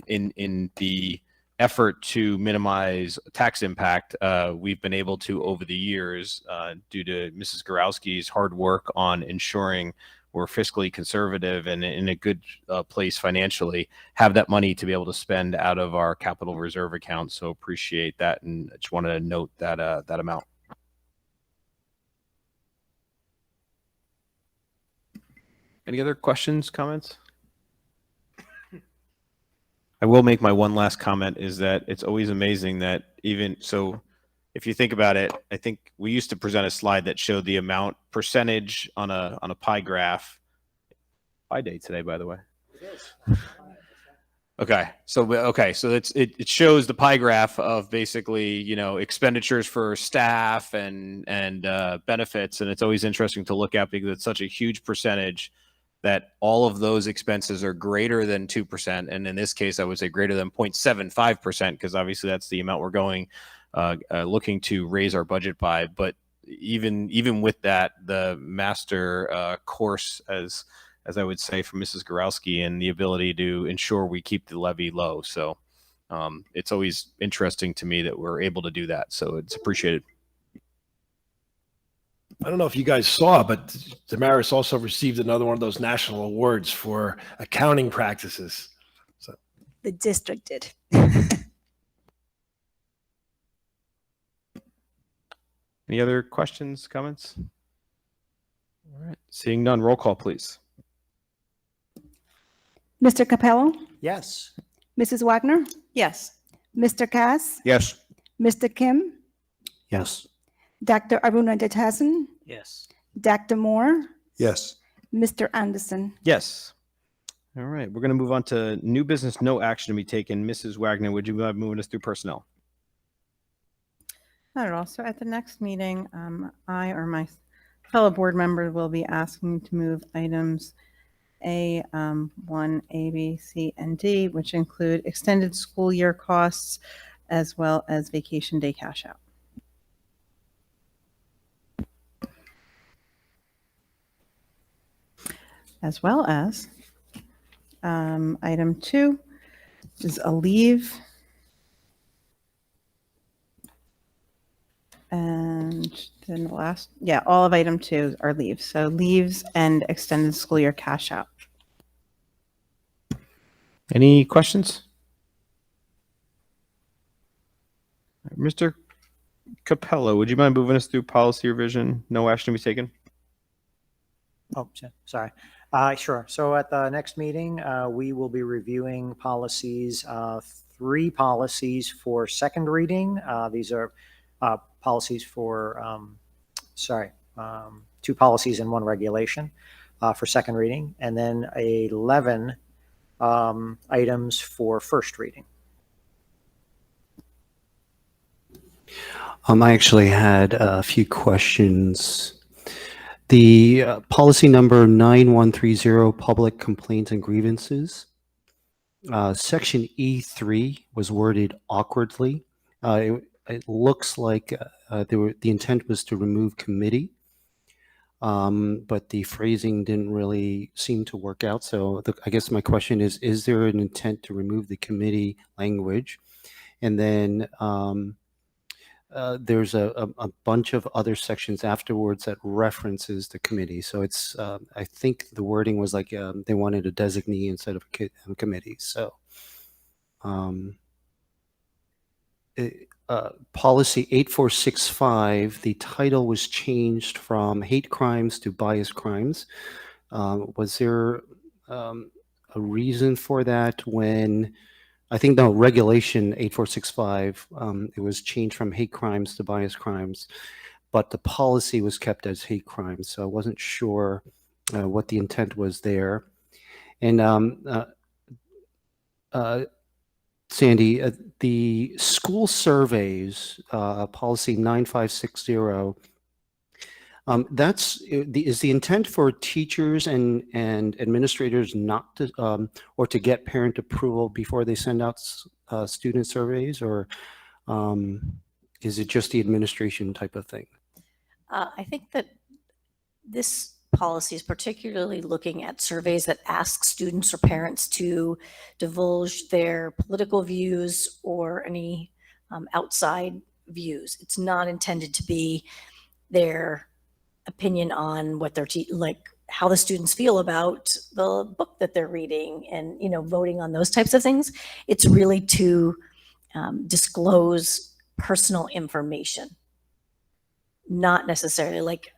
in the effort to minimize tax impact, we've been able to, over the years, due to Mrs. Gorowski's hard work on ensuring we're fiscally conservative and in a good place financially, have that money to be able to spend out of our capital reserve account. So appreciate that, and I just wanted to note that that amount. Any other questions, comments? I will make my one last comment, is that it's always amazing that even so, if you think about it, I think we used to present a slide that showed the amount percentage on a pie graph. Pie day today, by the way. Okay, so it shows the pie graph of basically, expenditures for staff and benefits, and it's always interesting to look at because it's such a huge percentage that all of those expenses are greater than 2%. And in this case, I would say greater than 0.75%, because obviously that's the amount we're going, looking to raise our budget by. But even with that, the master course, as I would say, from Mrs. Gorowski, and the ability to ensure we keep the levy low. So it's always interesting to me that we're able to do that. So it's appreciated. I don't know if you guys saw, but Damaris also received another one of those national awards for accounting practices. So The district did. Any other questions, comments? All right, seeing none, roll call, please. Mr. Capello, Yes. Mrs. Wagner, Yes. Mr. Cass, Yes. Mr. Kim, Yes. Dr. Aruna Jatasan, Yes. Dr. Moore, Yes. Mr. Anderson. Yes. All right, we're going to move on to new business, no action to be taken. Mrs. Wagner, would you mind moving us through personnel? Not at all. So at the next meeting, I or my fellow board members will be asking to move items A, 1, A, B, C, and D, which include extended school year costs as well as vacation day cash out. As well as item 2 is a leave. And then the last, all of item 2 are leaves. So leaves and extended school year cash out. Any questions? Mr. Capello, would you mind moving us through policy revision, no action to be taken? Oh, sorry. Sure. So at the next meeting, we will be reviewing policies, 3 policies for second reading. These are policies for, 2 policies and 1 regulation for second reading, and then 11 items for first reading. I actually had a few questions. The policy number 9130, public complaints and grievances. Section E3 was worded awkwardly. It looks like the intent was to remove committee, but the phrasing didn't really seem to work out. So I guess my question is there an intent to remove the committee language? And then there's a bunch of other sections afterwards that references the committee. So it's, I think the wording was like they wanted a designee instead of a committee. So policy 8465, the title was changed from hate crimes to bias crimes. Was there a reason for that when I think the regulation 8465, it was changed from hate crimes to bias crimes, but the policy was kept as hate crimes. So I wasn't sure what the intent was there. And Sandy, the school surveys, policy 9560, is the intent for teachers and administrators not to, or to get parent approval before they send out student surveys, or is it just the administration type of thing? I think that this policy is particularly looking at surveys that ask students or parents to divulge their political views or any outside views. It's not intended to be their opinion on what they're like how the students feel about the book that they're reading and, you know, voting on those types of things. It's really to disclose personal information, not necessarily like,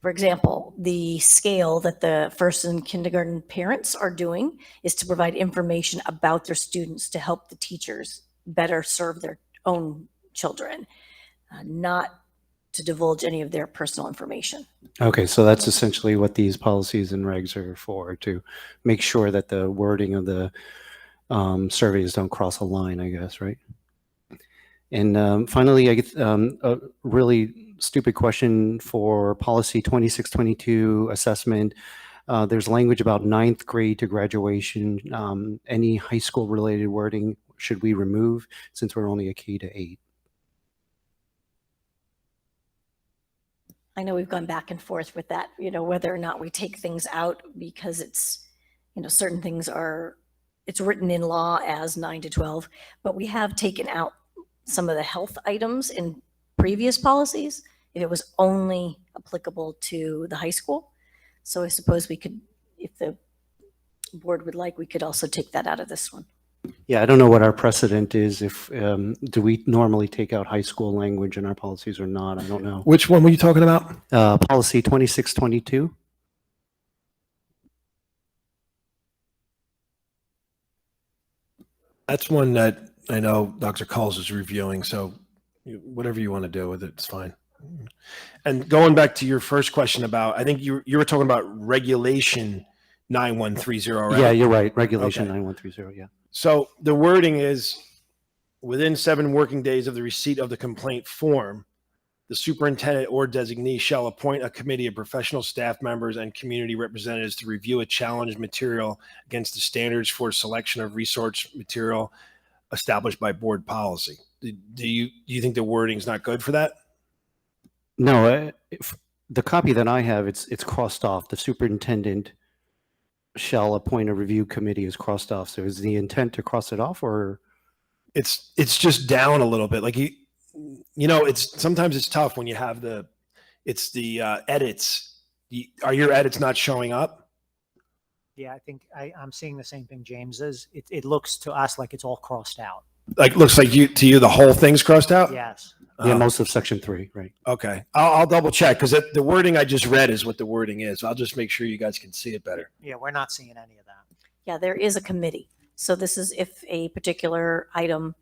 for example, the scale that the first and kindergarten parents are doing is to provide information about their students to help the teachers better serve their own children, not to divulge any of their personal information. Okay, so that's essentially what these policies and regs are for, to make sure that the wording of the surveys don't cross a line, I guess, right? And finally, I get a really stupid question for policy 2622 assessment. There's language about 9th grade to graduation. Any high school related wording should we remove since we're only a K to 8? I know we've gone back and forth with that, you know, whether or not we take things out because it's, you know, certain things are, it's written in law as 9 to 12, but we have taken out some of the health items in previous policies if it was only applicable to the high school. So I suppose we could, if the board would like, we could also take that out of this one. Yeah, I don't know what our precedent is. If do we normally take out high school language in our policies or not? I don't know. Which one were you talking about? Policy 2622. That's one that I know Dr. Culls is reviewing, so whatever you want to do with it, it's fine. And going back to your first question about, I think you were talking about regulation 9130, right? Yeah, you're right. Regulation Okay. 9130, yeah. So the wording is, within 7 working days of the receipt of the complaint form, the superintendent or designee shall appoint a committee of professional staff members and community representatives to review a challenged material against the standards for selection of resource material established by board policy. Do you think the wording's not good for that? No, the copy that I have, it's crossed off. The superintendent shall appoint a review committee is crossed off. So is the intent to cross it off, or? It's just down a little bit. Like it's sometimes it's tough when you have the edits. Are your edits not showing up? Yeah, I think I'm seeing the same thing James is. It looks to us like it's all crossed out. Like, looks like to you the whole thing's crossed out? Yes. Yeah, Oh, most of section 3, right? okay. I'll double check because the wording I just read is what the wording is. I'll just make sure you guys can see it better. Yeah, we're not seeing any of that. Yeah, there is a committee. So this is if a particular item,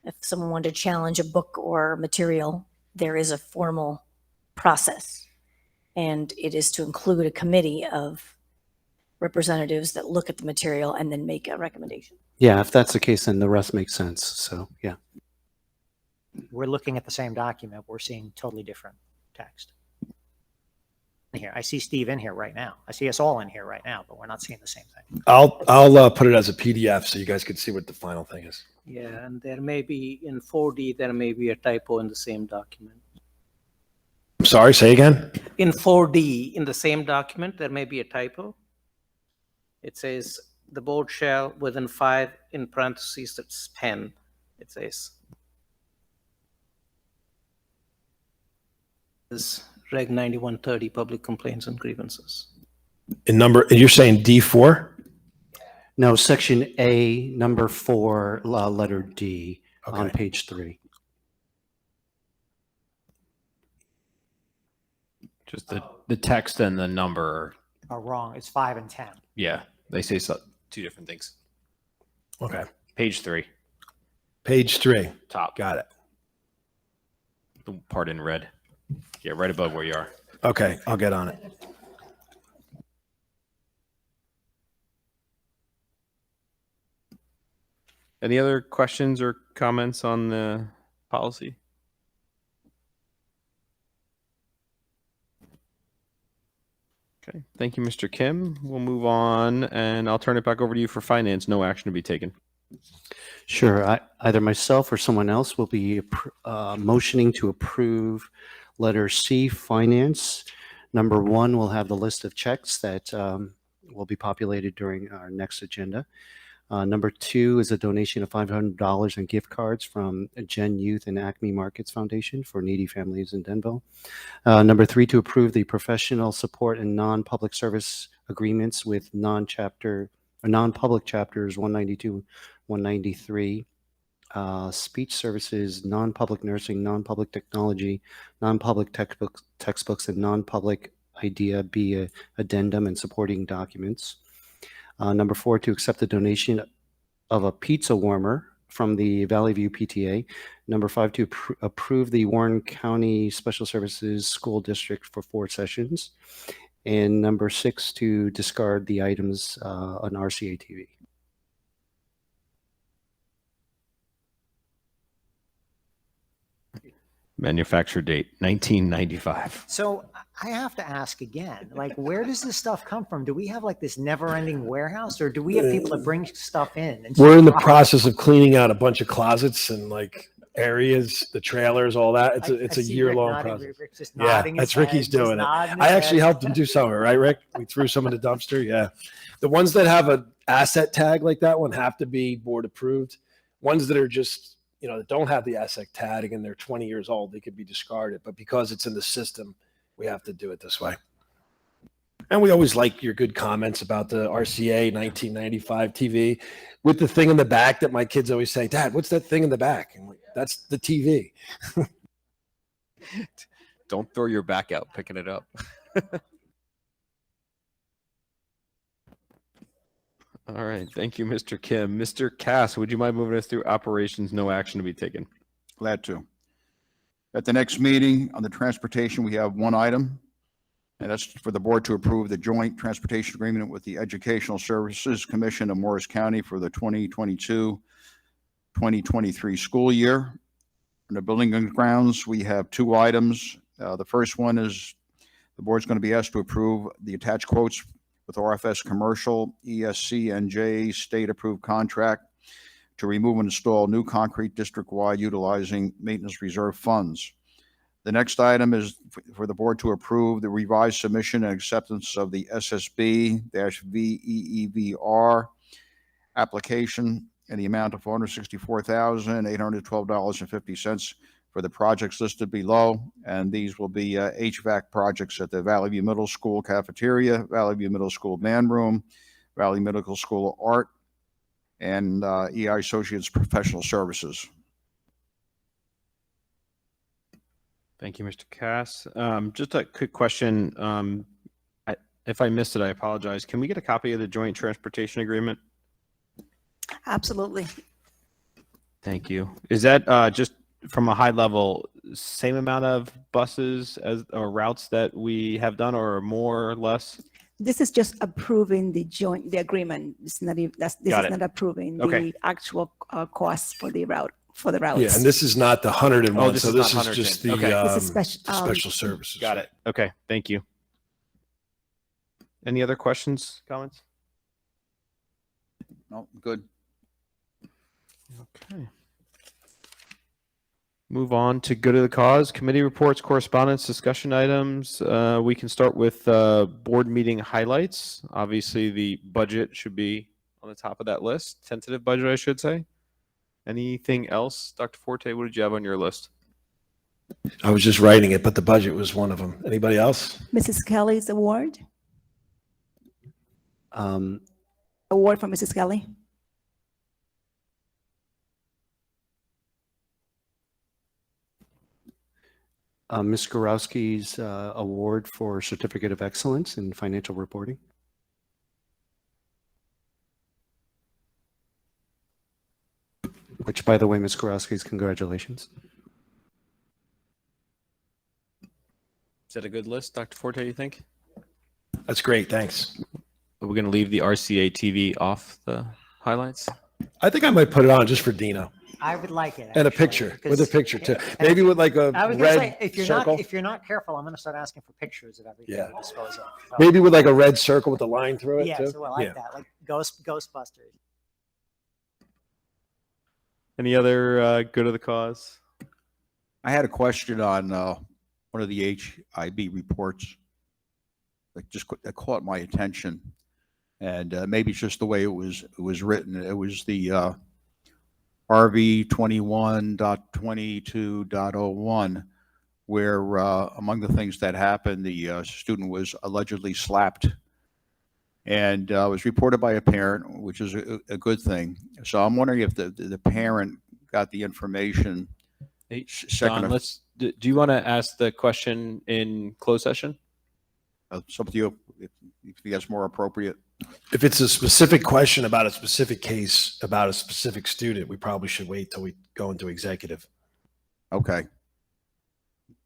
if someone wanted to challenge a book or material, there is a formal process. And it is to include a committee of representatives that look at the material and then make a recommendation. Yeah, if that's the case, then the rest makes sense. So, yeah. We're looking at the same document. We're seeing totally different text. Here, I see Steve in here right now. I see us all in here right now, but we're not seeing the same thing. I'll put it as a PDF so you guys can see what the final thing is. Yeah, and there may be in 4D, there may be a typo in the same document. I'm sorry, say again? In 4D, in the same document, there may be a typo. It says the board shall, within 5, in parentheses, it's pen. It says. This Reg 9130, public complaints and grievances. You're saying D4? No, section A, number 4, letter D on Okay. page 3. Just the text and the number. Are wrong. It's 5 and 10. Yeah, they say two different things. Okay. Page 3, Page 3. top, Got it. the part in red. Yeah, right above where you are. Okay, I'll get on it. Any other questions or comments on the policy? Okay, thank you, Mr. Kim. We'll move on, and I'll turn it back over to you for finance. No action to be taken. Sure. Either myself or someone else will be motioning to approve letter C, finance. Number 1 will have the list of checks that will be populated during our next agenda. Number 2 is a donation of $500 in gift cards from Gen Youth and Acme Markets Foundation for needy families in Denville. Number 3, to approve the professional support and non-public service agreements with non-public chapters 192, 193, speech services, non-public nursing, non-public technology, non-public textbooks, and non-public idea be addendum and supporting documents. Number 4, to accept the donation of a pizza warmer from the Valley View PTA. Number 5, to approve the Warren County Special Services School District for 4 sessions. And number 6, to discard the items on RCA TV. Manufacture date 1995. So I have to ask again, like, where does this stuff come from? Do we have like this never-ending warehouse, or do we have people that bring stuff in? And We're in the process of cleaning out a bunch of closets and like areas, the trailers, all that. It's a year-long process. Yeah, that's Ricky's doing it. I actually helped him do some of it, right, Rick? We threw some in the dumpster. Yeah. The ones that have an asset tag like that one have to be board approved. Ones that are just, that don't have the asset tag and they're 20 years old, they could be discarded. But because it's in the system, we have to do it this way. And we always like your good comments about the RCA 1995 TV with the thing in the back that my kids always say, Dad, what's that thing in the back? And like, that's the TV. Don't throw your back out picking it up. All right. Thank you, Mr. Kim. Mr. Cass, would you mind moving us through operations, no action to be taken? Glad to. At the next meeting on the transportation, we have one item, and that's for the board to approve the joint transportation agreement with the Educational Services Commission of Morris County for the 2022-2023 school year. In the building and grounds, we have two items. The first one is the board's going to be asked to approve the attached quotes with RFS Commercial ESC NJ state-approved contract to remove and install new concrete district-wide utilizing maintenance reserve funds. The next item is for the board to approve the revised submission and acceptance of the SSB-VEEVR application in the amount of $464,812.50 for the projects listed below. And these will be HVAC projects at the Valley View Middle School cafeteria, Valley View Middle School band room, Valley Middle School art, and EI Associates Professional Services. Thank you, Mr. Cass. Just a quick question. If I missed it, I apologize. Can we get a copy of the joint transportation agreement? Absolutely. Thank you. Is that just from a high level, same amount of buses as or routes that we have done, or more or less? This is just approving the agreement. It's not, this Got is it. not approving Okay. the actual costs for the routes. Yeah, and this is not the 101, Oh, this so is this not is just the 110. Okay. This is special services. Got it. Okay. Thank you. Any other questions, comments? No, good. Okay. Move on to good of the cause, committee reports, correspondence, discussion items. We can start with board meeting highlights. Obviously, the budget should be on the top of that list. Tentative budget, I should say. Anything else? Dr. Forte, what did you have on your list? I was just writing it, but the budget was one of them. Anybody else? Mrs. Kelly's award Um, for Mrs. Kelly. Ms. Gorowski's award for Certificate of Excellence in Financial Reporting. Which, by the way, Ms. Gorowski's congratulations. Is that a good list, Dr. Forte, you think? That's great. Thanks. Are we going to leave the RCA TV off the highlights? I think I might put it on just for Dina I would like it. and a actually, picture with a 'cause- picture too. and Maybe with like a I was gonna red say, if you're circle. not careful, I'm gonna start asking for pictures of everything Yeah. we dispose of. So, Maybe with like a red circle with a line through it yeah, too. so I like Yeah. that, like Ghostbusters. Any other good of the cause? I had a question on one of the HIB reports that caught my attention, and maybe it's just the way it was written. It was the RV 21.22.01, where among the things that happened, the student was allegedly slapped, and was reported by a parent, which is a good thing. So I'm wondering if the parent got the information. Hey, Second, Don, do you want to ask the question in closed session? it's up to you if you think that's more appropriate. If it's a specific question about a specific case, about a specific student, we probably should wait till we go into executive. Okay.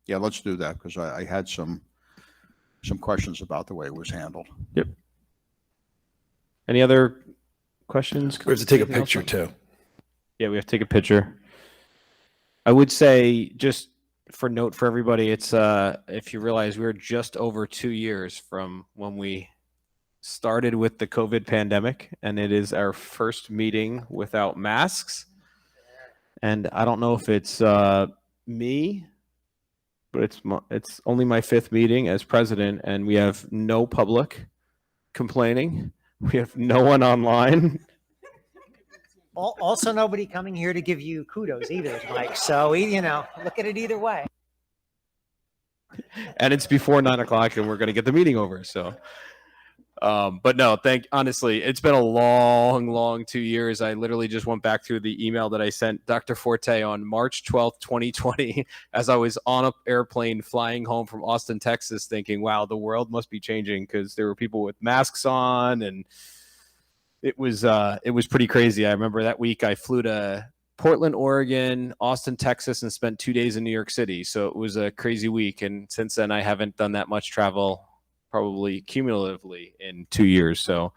Yeah, let's do that, because I had some questions about the way it was handled. Any other questions? We have to take a Anything else? picture too. Yeah, we have to take a picture. I would say, just for note for everybody, it's if you realize we're just over 2 years from when we started with the COVID pandemic, and it is our first meeting without masks. And I don't know if it's me, but it's only my 5th meeting as president, and we have no public complaining. We have no one online. Also, nobody coming here to give you kudos either, Mike. So, look at it either way. And it's before 9 o'clock, and we're going to get the meeting over. So, but no, honestly, it's been a long 2 years. I literally just went back through the email that I sent Dr. Forte on March 12th, 2020, as I was on an airplane flying home from Austin, Texas, thinking, wow, the world must be changing, because there were people with masks on, and it was pretty crazy. I remember that week I flew to Portland, Oregon, Austin, Texas, and spent 2 days in New York City. So it was a crazy week. And since then, I haven't done that much travel, probably cumulatively in 2 years. So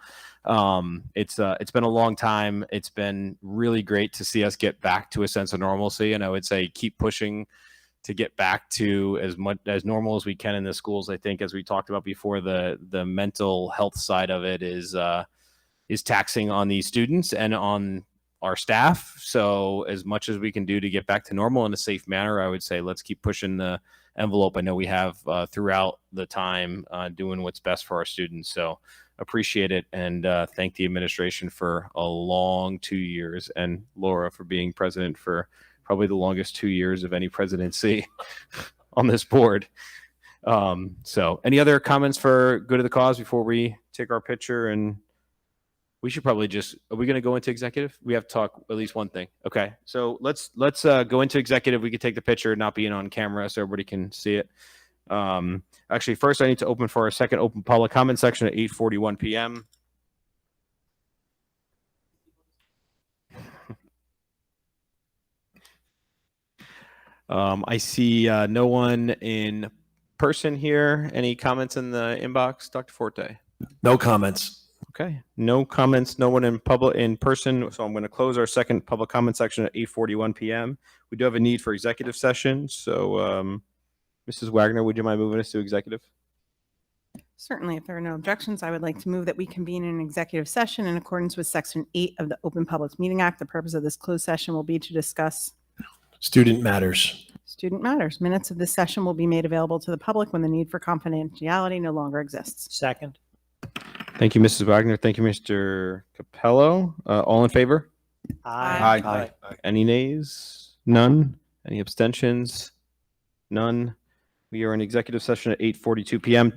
it's been a long time. It's been really great to see us get back to a sense of normalcy. And I would say keep pushing to get back to as much as normal as we can in the schools. I think, as we talked about before, the mental health side of it is taxing on these students and on our staff. So as much as we can do to get back to normal in a safe manner, I would say let's keep pushing the envelope. I know we have throughout the time doing what's best for our students. So appreciate it, and thank the administration for a long 2 years, and Laura for being president for probably the longest 2 years of any presidency on this board. So any other comments for good of the cause before we take our picture? And we should probably are we going to go into executive? We have to talk at least one thing. Okay. So let's go into executive. We could take the picture, not being on camera, so everybody can see it. Actually, first I need to open for our second open public comment section at 8:41 p.m. I see no one in person here. Any comments in the inbox, Dr. Forte? No comments. Okay, no comments, no one in person. So I'm going to close our second public comment section at 8:41 p.m. We do have a need for executive session. So Mrs. Wagner, would you mind moving us to executive? Certainly, if there are no objections, I would like to move that we convene an executive session in accordance with Section 8 of the Open Public Meeting Act. The purpose of this closed session will be to discuss Student matters. student matters. Minutes of this session will be made available to the public when the need for confidentiality no longer exists. Second. Thank you, Mrs. Wagner. Thank you, Mr. Capello. All in favor? Aye. Any nays? None. Any abstentions? None. We are in executive session at 8:42 p.m.